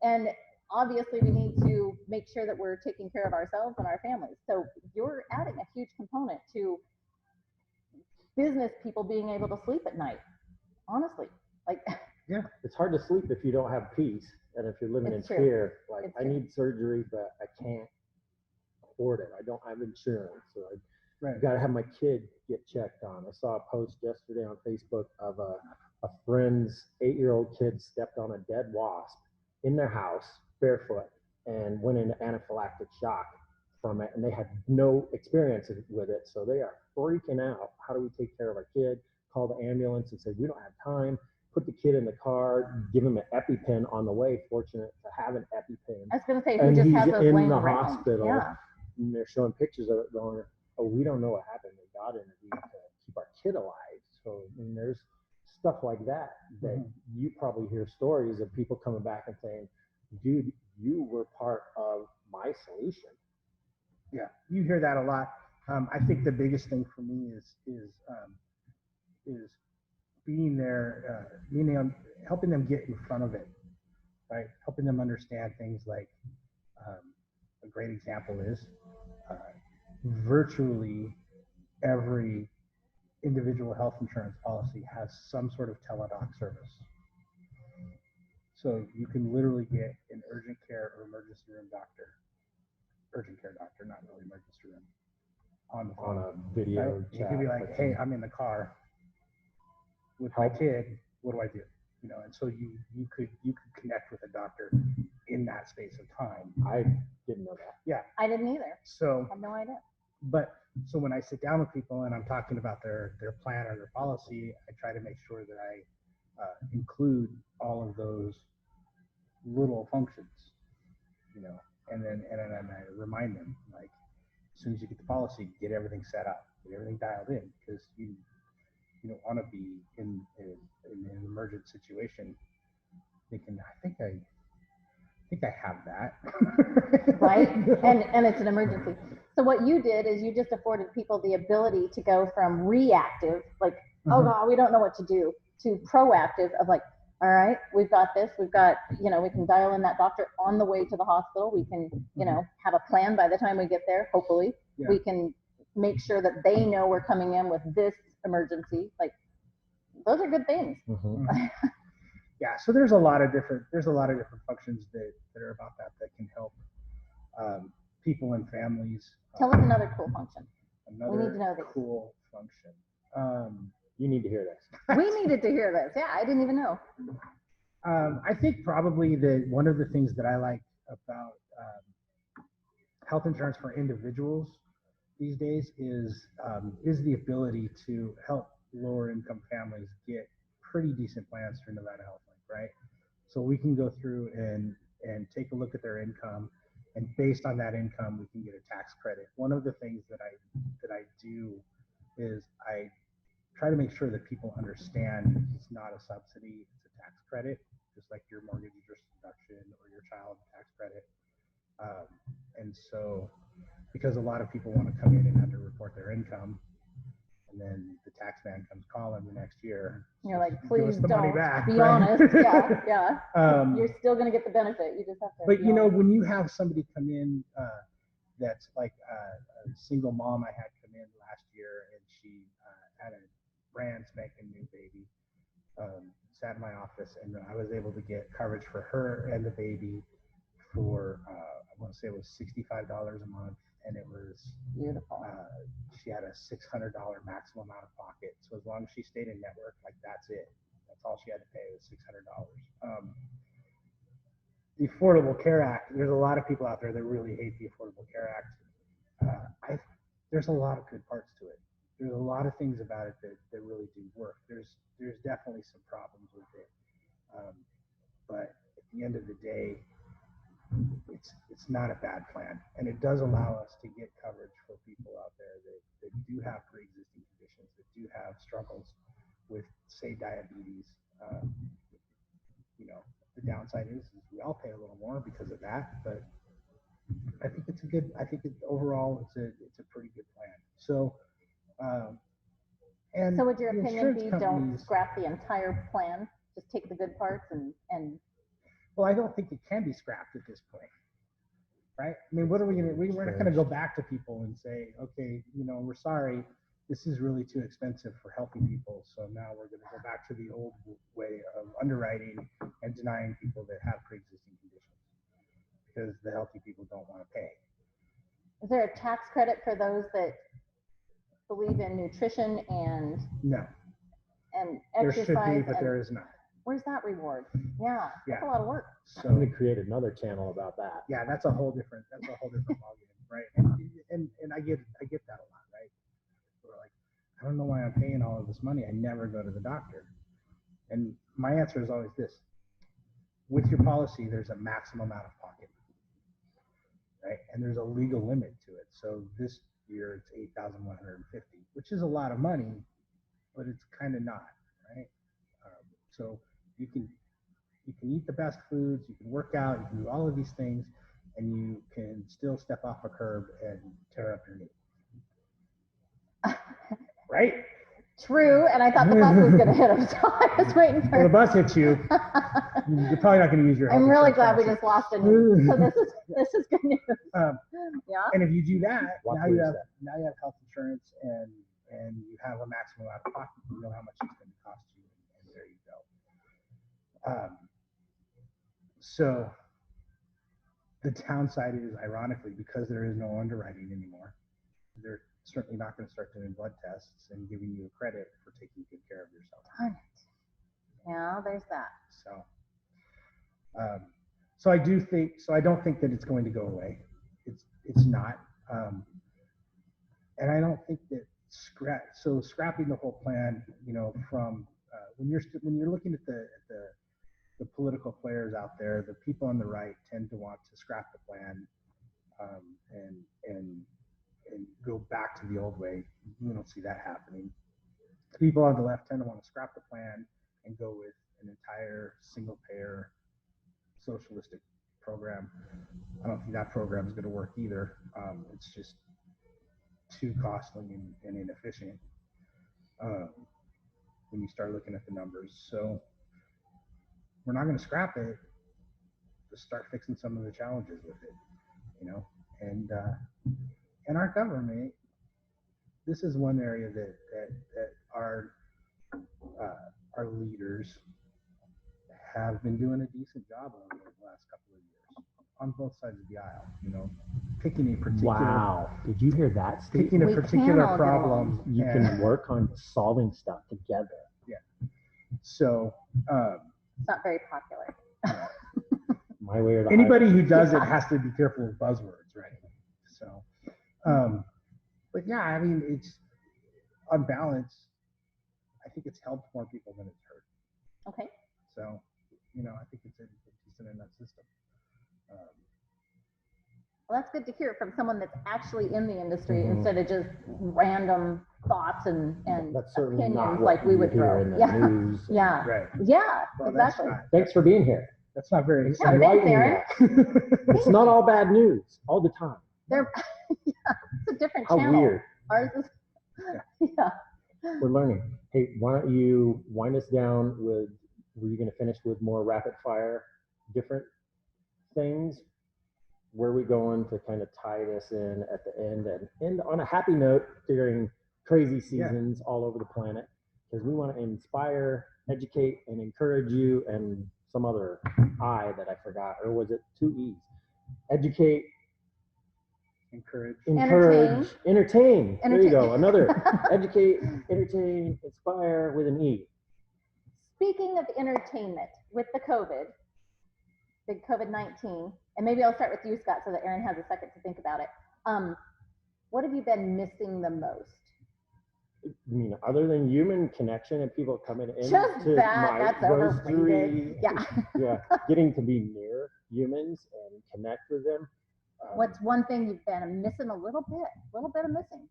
And obviously we need to make sure that we're taking care of ourselves and our families. So you're adding a huge component to business people being able to sleep at night. Honestly, like yeah, it's hard to sleep if you don't have peace, and if you're living in fear. Like I need surgery, but I can't afford it. I don't have insurance, so I got to have my kid get checked on. I saw a post yesterday on Facebook of a friend's 8-year-old kid stepped on a dead wasp in their house barefoot and went into anaphylactic shock from it, and they had no experience with it, so they are freaking out. How do we take care of our kid? Call the ambulance and say we don't have time. Put the kid in the car, give him an EpiPen on the way. Fortunate to have an EpiPen. I was going to say, who just has those in laying the around. hospital. Yeah. And they're showing pictures of it going, oh, we don't know what happened. They got intervened to keep our kid alive. So I mean, there's stuff like that you probably hear stories of people coming back and saying, dude, you were part of my solution. Yeah, you hear that a lot. I think the biggest thing for me is being there, helping them get in front of it, right? Helping them understand things like a great example is virtually every individual health insurance policy has some sort of teledoc service. So you can literally get an urgent care or emergency room doctor, urgent care doctor, not really emergency room, on the phone. On a video right? chat. You could be like, hey, I'm in the car with my kid. What do I do? You know, and so you could connect with a doctor in that space of time. I didn't know that. Yeah. I didn't either. So I had no idea. But so when I sit down with people and I'm talking about their plan or their policy, I try to make sure that I include all of those little functions, you know, and then I remind them, like, as soon as you get the policy, get everything set up, get everything dialed in, because you don't want to be in an emergent situation thinking, I think I have that. Right? And it's an emergency. So what you did is you just afforded people the ability to go from reactive, like, oh God, we don't know what to do, to proactive of like, all right, we've got this, we've got, you know, we can dial in that doctor on the way to the hospital. We can, you know, have a plan by the time we get there, hopefully. Yeah. We can make sure that they know we're coming in with this emergency. Like, those are good things. Yeah, so there's a lot of different functions that are about that can help people and families. Tell us another cool function. Another we need to know this. Cool function. You need to hear this. We needed to hear this. Yeah, I didn't even know. I think probably one of the things that I like about health insurance for individuals these days is the ability to help lower income families get pretty decent plans through Nevada Health Link, right? So we can go through and take a look at their income, and based on that income, we can get a tax credit. One of the things that I do is I try to make sure that people understand it's not a subsidy, it's a tax credit, just like your mortgage interest deduction or your child tax credit. And so, because a lot of people want to come in and underreport their income, and then the tax man comes calling the next year. You're like, please don't money back, be right? honest. Yeah. You're still going to get the benefit. You just have to. But you know, when you have somebody come in that's like a single mom I had come in last year, and she had a brand spanking new baby, sat in my office, and I was able to get coverage for her and the baby for want to say it was $65 a month, and it was Beautiful. she had a $600 maximum out of pocket. So as long as she stayed in network, like that's it. That's all she had to pay was $600. The Affordable Care Act. There's a lot of people out there that really hate the Affordable Care Act. There's a lot of good parts to it. There's a lot of things about it that really do work. There's definitely some problems with it, but at the end of the day, it's not a bad plan, and it does allow us to get coverage for people out there that do have pre-existing conditions, that do have struggles with, say, diabetes. The downside is we all pay a little more because of that, but I think it's a good. I think overall it's a pretty good plan. So, and So would your the opinion be insurance don't companies- scrap the entire plan, just take the good parts and Well, I don't think it can be scrapped at this point, right? I mean, what are we gonna? We're not gonna go back to people and say, okay, we're sorry, this is really too expensive for healthy people, so now we're gonna go back to the old way of underwriting and denying people that have pre-existing conditions because the healthy people don't want to pay. is there a tax credit for those that believe in nutrition and No, there exercise? should be, but and there is not. where's that reward? Yeah, that's a Yeah. lot of work. I'm So going to create another channel about that. yeah, that's a whole different ballgame, right? And I get that a lot, right? We're like, I don't know why I'm paying all of this money. I never go to the doctor. And my answer is always this: with your policy, there's a maximum out of pocket, right? And there's a legal limit to it. So this year it's $8,150, which is a lot of money, but it's kind of not, right? So you can eat the best foods, you can work out, you can do all of these things, and you can still step off a curb and tear up your knee. Right? True, and I thought the bus was going to hit him, so I was waiting for. When the bus hits you, you're probably not going to use your. I'm health really insurance glad we policy. just lost a knee. So this is good news. Yeah. And if you do that, Watch now what you you have say. health insurance, and you have a maximum out of pocket. You know how much it's going to cost you, and there you go. So the downside is, ironically, because there is no underwriting anymore, they're certainly not going to start doing blood tests and giving you a credit for taking good care of yourself. Darn it. Yeah, there's that. So I do think, so I don't think that it's going to go away. It's not. And I don't think that scrapping the whole plan, from when you're looking at the political players out there, the people on the right tend to want to scrap the plan and go back to the old way. We don't see that happening. People on the left tend to want to scrap the plan and go with an entire single payer socialistic program. I don't think that program is going to work either. It's just too costly and inefficient when you start looking at the numbers. So we're not going to scrap it. Just start fixing some of the challenges with it, and our government. This is one area that our leaders have been doing a decent job on over the last couple of years on both sides of the aisle. Picking a particular. Wow. Did you hear that, Steve? Picking a We can particular all get problem. You can work on solving stuff together. So It's not very popular. My way or the anybody highway. who does it has to be careful with buzzwords, right? So, but yeah, I mean, it's on balance. I think it's helped more people than it's hurt. Okay. So, I think it's a decent enough system. Well, that's good to hear from someone that's actually in the industry Mhm. instead of just random thoughts and That's certainly not opinions what like we you would hear throw. in the Yeah. news. Yeah. Right. Yeah. Well, that's Exactly. Thanks for being here. not very It's Yeah, exciting. thanks, enlightening Aaron. that. It's not all bad news all the time. They're it's a different How channel. weird. Ours is yeah. We're learning. Hey, why don't you wind us down with, were you going to finish with more rapid fire, different things? Where are we going to kind of tie this in at the end and end on a happy note during crazy seasons all over the planet? Because we want to inspire, educate, and encourage you, and some other I that I forgot, or was it 2 E's? educate, Encourage. entertain. There you go. Entertain. Another educate, entertain, inspire with an E. Speaking of entertainment, with the big COVID-19, and maybe I'll start with you, Scott, so that Aaron has a second to think about it. What have you been missing the most? I mean, other than human connection and people coming in Just to that, my that's roastery, overrated. Yeah. yeah, getting to be near humans and connect with them. What's one thing you've been missing a little bit of missing?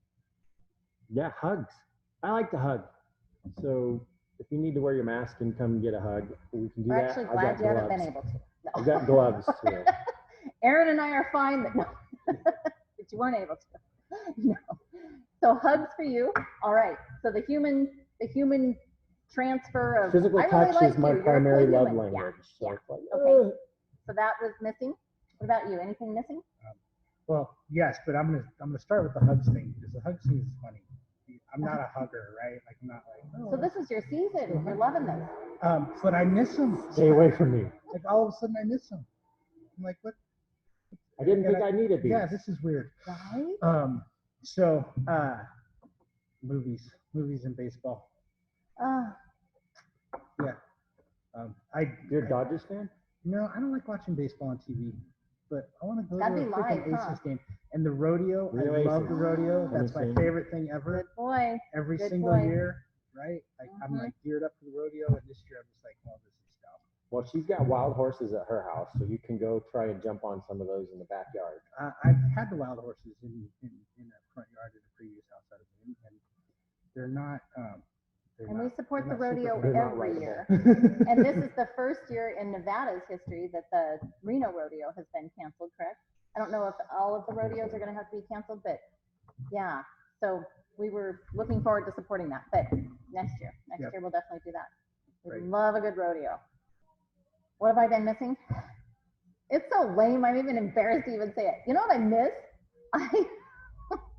Yeah, hugs. I like to hug. So if you need to wear your mask and come get a hug, we can do We're that. actually I've glad got you haven't gloves. been able to. No. I've got gloves too. Aaron and I are fine, but no, but you weren't able to. No. So hugs for you. All right. So the human transfer of Physical I really touch like is my you. You're a primary cool love human. language. Yeah. So Yeah. it's like, Okay. So that was missing. What about you? Anything missing? Well, yes, but I'm gonna start with the hugs thing because the hugs thing is funny. I'm not a hugger, right? Like I'm not like. Oh, So this is your season. You're loving this. But I miss them. Stay away from me. Like all of a sudden I miss them. I'm like, what? I didn't think I needed these. Yeah, this is weird. Right? So movies and baseball. Yeah. You're a Dodgers fan? No, I don't like watching baseball on TV, but I want to go That'd to a be freaking live, huh? Aces game. And the rodeo, Rio I love Aces. the rodeo. That's my Understand. favorite thing ever. Good boy. Every Good single boy. year, right? Like I'm like geared up for the rodeo, and this year I'm just like, oh, this is stuff. Well, she's got wild horses at her house, so you can go try and jump on some of those in the backyard. I've had the wild horses in the front yard of the previous house I was in, and they're not. And we support the they're not rodeo super- every year. And this is the first year in Nevada's history that the Reno rodeo has been canceled, correct? I don't know if all of the rodeos are going to have to be canceled, but yeah. So we were looking forward to supporting that. But next year we'll definitely do that. We Right. love a good rodeo. What have I been missing? It's so lame. I'm even embarrassed to even say it. You know what I miss?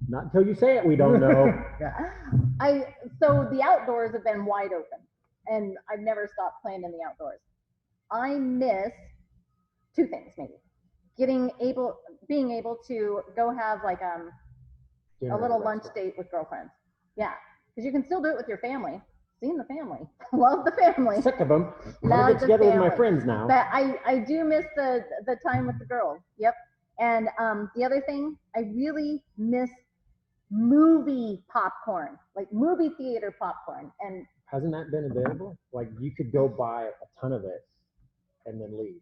Not until you say it, we don't know. Yeah. So the outdoors have been wide open, and I've never stopped playing in the outdoors. I miss two things, maybe. Being able to go have like a little lunch date with girlfriends. Yeah, because you can still do it with your family. Seeing the family, love the family. Sick of them. I Love want to get the together with my family. friends now. But I do miss the time with the girls. Yep. And the other thing, I really miss movie popcorn, like movie theater popcorn. And Hasn't that been available? Like you could go buy a ton of it and then leave.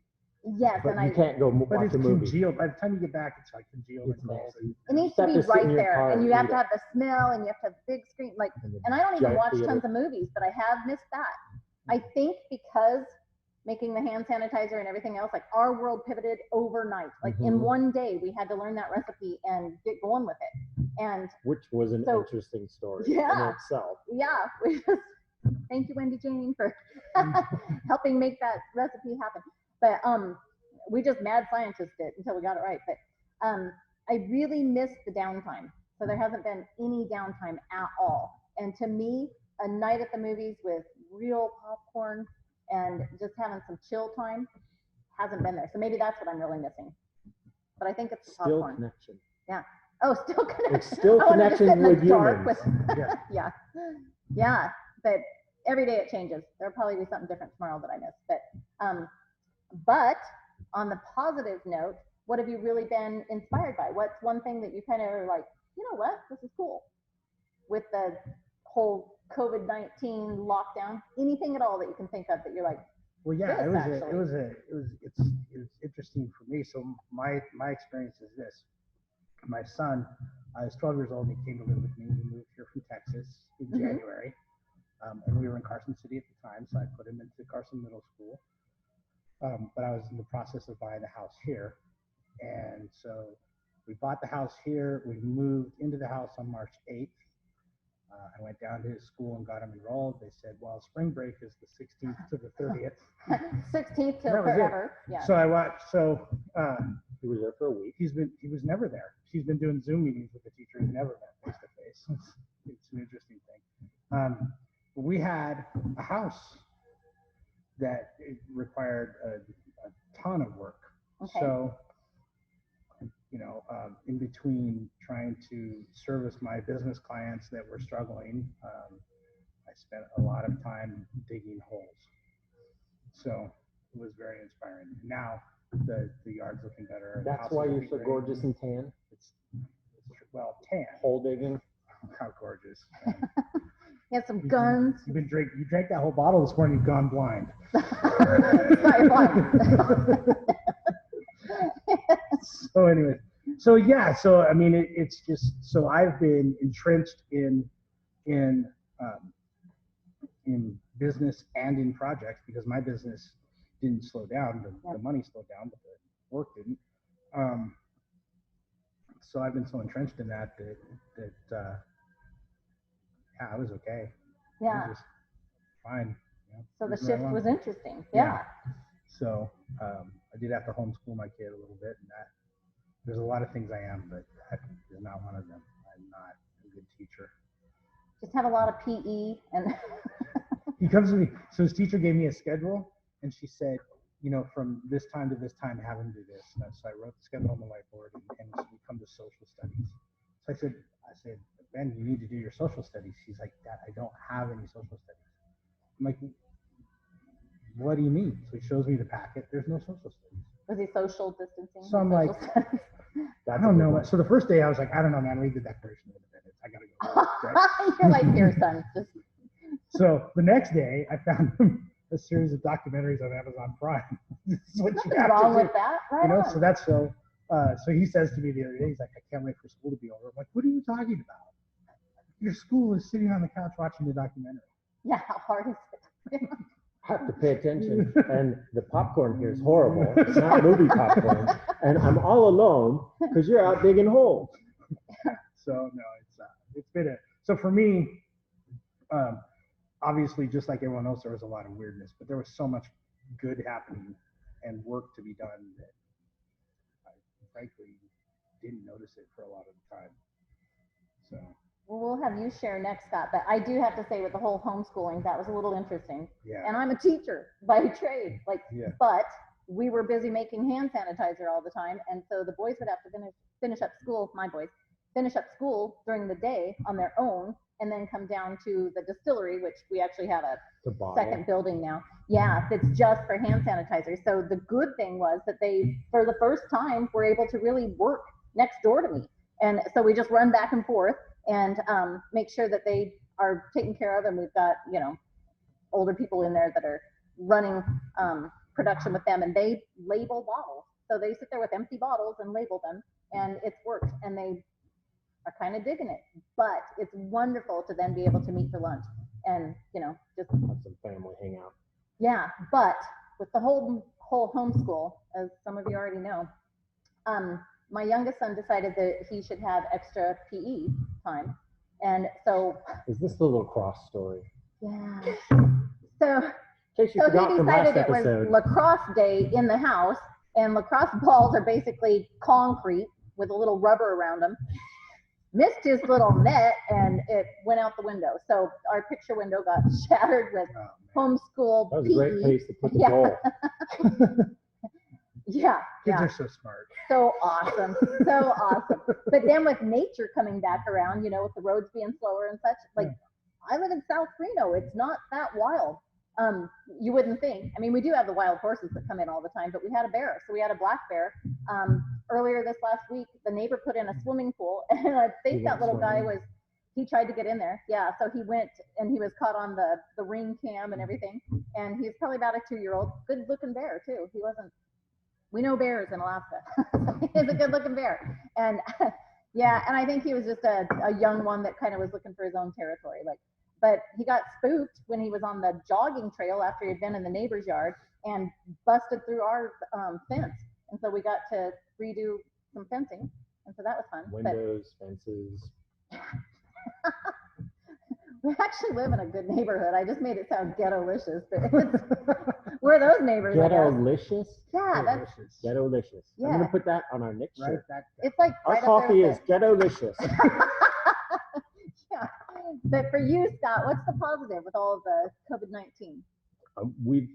yes, But and you can't go But watch it's a movie. congealed. By the time you get back, it's like congealed It's and cold. nasty. it needs You to have be to sit in right your there, car and and you have eat to it. have the smell, and you have to have big screen. Like, the and I don't even giant watch theater. tons of movies, but I have missed that. I think because making the hand sanitizer and everything else, like our world pivoted overnight. Like in Mhm. one day, we had to learn that recipe and get going with it. And Which was an So, interesting story yeah. in itself. yeah, we just thank you, Wendy Jane, for helping make that recipe happen. But we just mad scientists it until we got it right. But I really missed the downtime. So there hasn't been any downtime at all. And to me, a night at the movies with real popcorn and just having some chill time hasn't been there. So maybe that's what I'm really missing. But I think it's the Still popcorn. connection. Oh, still connection. It's still I wanted to sit connection in the with dark humans. Yeah. yeah. But every day it changes. There'll probably be something different tomorrow that I miss. But on the positive note, what have you really been inspired by? What's one thing that you kind of are like, you know what, this is cool with the whole COVID-19 lockdown? Anything at all that you can think of that you're like, Well, yeah, This, it's interesting for me. So my experience is this: my son is 12 years old and he came to live with me. He moved here from Texas in Mhm. January, and we were in Carson City at the time, so I put him into Carson Middle School. But I was in the process of buying a house here, and so we bought the house here. We moved into the house on March 8th. I went down to his school and got him enrolled. They said, well, spring break is the 16th to the 30th. 16th till That was it. forever. Yeah. So I watched. So He was there for a week. he was never there. He's been doing Zoom meetings with the teacher. He's never met face to face. It's an interesting thing. We had a house that it required a ton of work. Okay. So in between trying to service my business clients that were struggling, I spent a lot of time digging holes. So it was very inspiring. Now the yard's looking better. That's why you're so gorgeous and tan? It's well, tan. Hole digging? How gorgeous. You have some guns. You drank that whole bottle this morning, you've gone blind. So anyway, so I mean, it's just, so I've been entrenched in business and in projects because my business didn't slow down. The money slowed down, but the work didn't. So I've been so entrenched in that I was okay. Yeah. I was just fine. So the shift was interesting. Yeah. So I did have to homeschool my kid a little bit, and that there's a lot of things I am, but that is not one of them. I'm not a good teacher. Just have a lot of PE and. He comes to me. So his teacher gave me a schedule, and she said, from this time to this time, have him do this. And so I wrote the schedule on the whiteboard, and so we come to social studies. So I said, Ben, you need to do your social studies. He's like, Dad, I don't have any social studies. I'm like, what do you mean? So he shows me the packet. There's no social studies. Was he social distancing? So I'm like, I don't know. So the first day I was like, I don't know, man. Read the Declaration of Independence. I gotta go. You're like, here, son. Just. So the next day I found him a series of documentaries on Amazon Prime. This is what you have wrong to do. with that, right? So that's so he says to me the other day, he's like, I can't wait for school to be over. I'm like, what are you talking about? Your school is sitting on the couch watching the documentary. Yeah, how hard is it? I have to pay attention, and the popcorn here is horrible. It's not movie popcorn, and I'm all alone because you're out digging holes. So no, it's been so for me. Obviously, just like everyone else, there was a lot of weirdness, but there was so much good happening and work to be done that I frankly didn't notice it for a lot of the time. So. Well, we'll have you share next, Scott, but I do have to say with the whole homeschooling, that was a little interesting. Yeah. And I'm a teacher by trade, but we were busy making hand sanitizer all the time. And so the boys would have to finish up school, my boys, finish up school during the day on their own, and then come down to the distillery, which we actually have a second building now. Yeah, that's just for hand sanitizer. So the good thing was that they, for the first time, were able to really work next door to me. And so we just run back and forth and make sure that they are taken care of. And we've got, older people in there that are running production with them, and they label bottles. So they sit there with empty bottles and label them, and it's worked. And they are kind of digging it, but it's wonderful to then be able to meet for lunch and just have some family hangout. Yeah, but with the whole homeschool, as some of you already know, my youngest son decided that he should have extra PE time, and so is this the lacrosse story? Yeah. So he decided it was lacrosse day in the house, and lacrosse balls are basically concrete with a little rubber around them. Missed his little net and it went out the window. So our picture window got shattered with homeschool. That was a great place to put the goal. Yeah. Kids are so smart. So awesome. So awesome. But then with nature coming back around, with the roads being slower and such, I live in South Reno. It's not that wild. You wouldn't think. I mean, we do have the wild horses that come in all the time, but we had a bear. So we had a black bear. Earlier this last week, the neighbor put in a swimming pool, and I think that little guy he tried to get in there. Yeah, so he went, and he was caught on the ring cam and everything. And he's probably about a 2-year-old, good looking bear too. He wasn't, we know bears in Alaska. He's a good looking bear. And yeah, and I think he was just a young one that kind of was looking for his own territory. But he got spooked when he was on the jogging trail after he had been in the neighbor's yard and busted through our fence. And so we got to redo some fencing. And so that was fun. Windows, fences. We actually live in a good neighborhood. I just made it sound ghetto-licious, but we're those neighbors. Ghetto-licious? Yeah, that's ghetto-licious. Yeah. I'm gonna put that on our next shirt. It's like our right coffee up is ghetto-licious. Yeah. But for you, Scott, what's the positive with all of the COVID-19? We've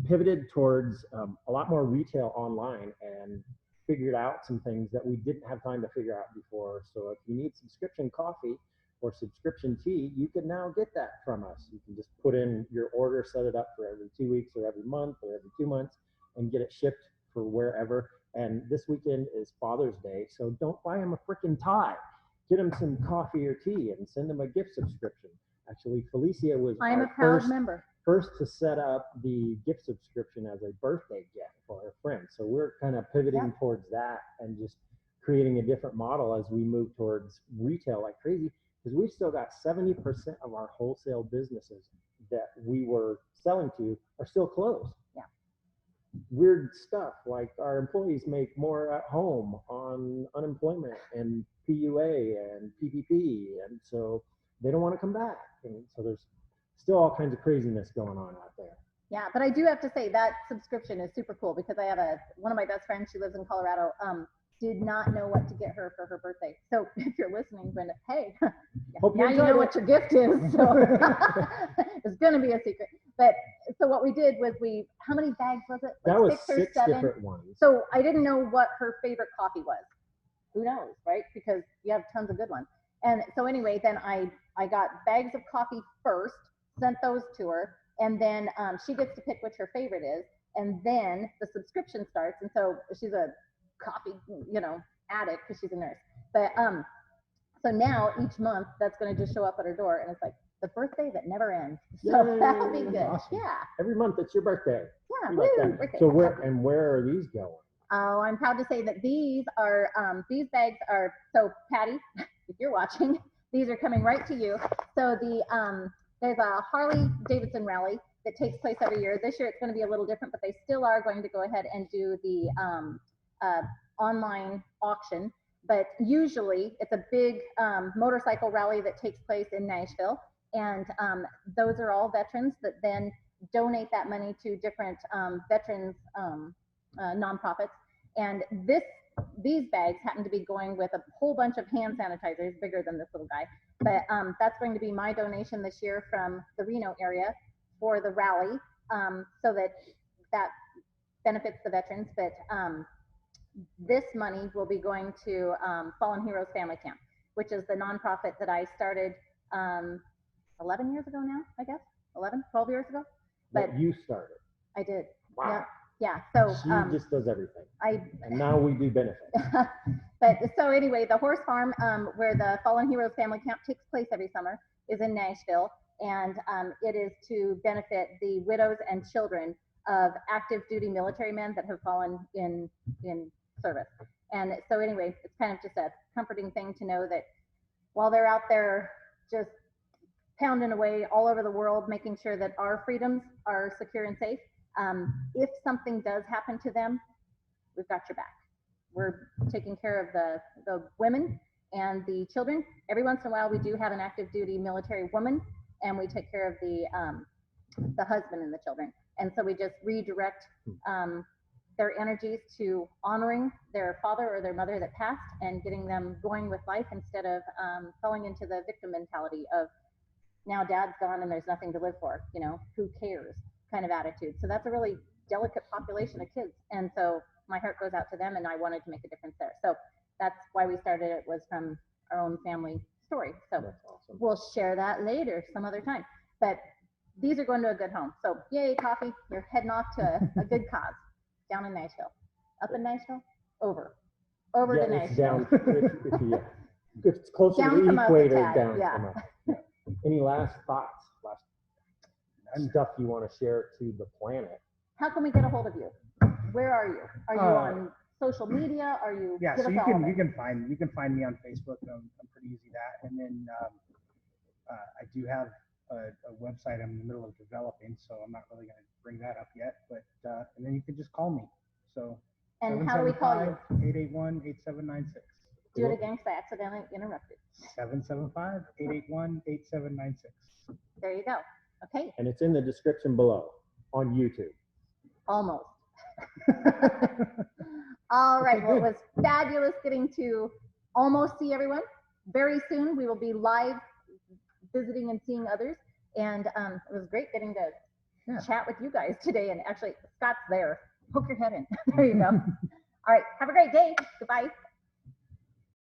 pivoted towards a lot more retail online, and figured out some things that we didn't have time to figure out before. So if you need subscription coffee or subscription tea, you can now get that from us. You can just put in your order, set it up for every 2 weeks or every month or every 2 months, and get it shipped for wherever. And this weekend is Father's Day, so don't buy them a freaking tie. Get them some coffee or tea and send them a gift subscription. Actually, Felicia was I'm a our proud member. first to set up the gift subscription as a birthday gift for her friends. So we're kind of pivoting towards that and just creating a different model as we move towards retail like crazy, because we've still got 70% of our wholesale businesses that we were selling to are still closed. Yeah. Weird stuff like our employees make more at home on unemployment and PUA and PPP, and so they don't want to come back. And so there's still all kinds of craziness going on out there. Yeah, but I do have to say that subscription is super cool, because I have one of my best friends, she lives in Colorado, did not know what to get her for her birthday. So if you're listening, Brenda, hey, now you know what your gift is. So it's going to be a secret. But so what we did was how many bags was it? Like that was 6 or 7 different ones. So I didn't know what her favorite coffee was. Who knows, right? Because you have tons of good ones. And so anyway, then I got bags of coffee first, sent those to her, and then she gets to pick which her favorite is, and then the subscription starts. And so she's a coffee, addict because she's a nurse. But so now each month that's going to just show up at her door, and it's like the birthday that never ends. So Yay, that'll be good. awesome. Yeah. Every month it's your birthday. Yeah. Like that. Birthday. So where are these going? Oh, I'm proud to say that these bags are, so Patty, if you're watching, these are coming right to you. So there's a Harley Davidson rally that takes place every year. This year it's going to be a little different, but they still are going to go ahead and do the online auction. But usually it's a big motorcycle rally that takes place in Nashville. And those are all veterans that then donate that money to different veterans nonprofits. And these bags happen to be going with a whole bunch of hand sanitizers, bigger than this little guy. But that's going to be my donation this year from the Reno area for the rally, so that benefits the veterans. But this money will be going to Fallen Heroes Family Camp, which is the nonprofit that I started 11 years ago now, I guess, 12 years ago. But you started. I did. Wow. Yeah. So she just does everything. And now we do benefits. But so anyway, the horse farm where the Fallen Heroes Family Camp takes place every summer is in Nashville, and it is to benefit the widows and children of active duty military men that have fallen in service. And so anyway, it's kind of just a comforting thing to know that while they're out there just pounding away all over the world, making sure that our freedoms are secure and safe, if something does happen to them, we've got your back. We're taking care of the women and the children. Every once in a while, we do have an active duty military woman, and we take care of the husband and the children. And so we just redirect their energies to honoring their father or their mother that passed and getting them going with life instead of falling into the victim mentality of now dad's gone and there's nothing to live for, who cares kind of attitude. So that's a really delicate population of kids. And so my heart goes out to them, and I wanted to make a difference there. So that's why we started it, was from our own family story. So that's awesome. We'll share that later some other time. But these are going to a good home. So yay, coffee, you're heading off to a good cause down in Nashville. Up in Nashville? Over to Nashville. It's closer down to the equator, down yeah. from us. Yeah. Any last thoughts? Stuff you want to share to the planet? How can we get a hold of you? Where are you? Are you on social media? Are you? Yeah, so you can find me on Facebook. I'm pretty easy that. And then I do have a website I'm in the middle of developing, so I'm not really going to bring that up yet. But and then you can just call me. So. And how do we call you? 881-8796. Do it again because I accidentally interrupted. 775-881-8796. There you go. Okay. And it's in the description below on YouTube. Almost. All right. Well, it was fabulous getting to almost see everyone. Very soon we will be live visiting and seeing others. And it was great getting to chat with you guys today. And actually, Scott's there. Poke your head in. There you go. All right, have a great day. Goodbye.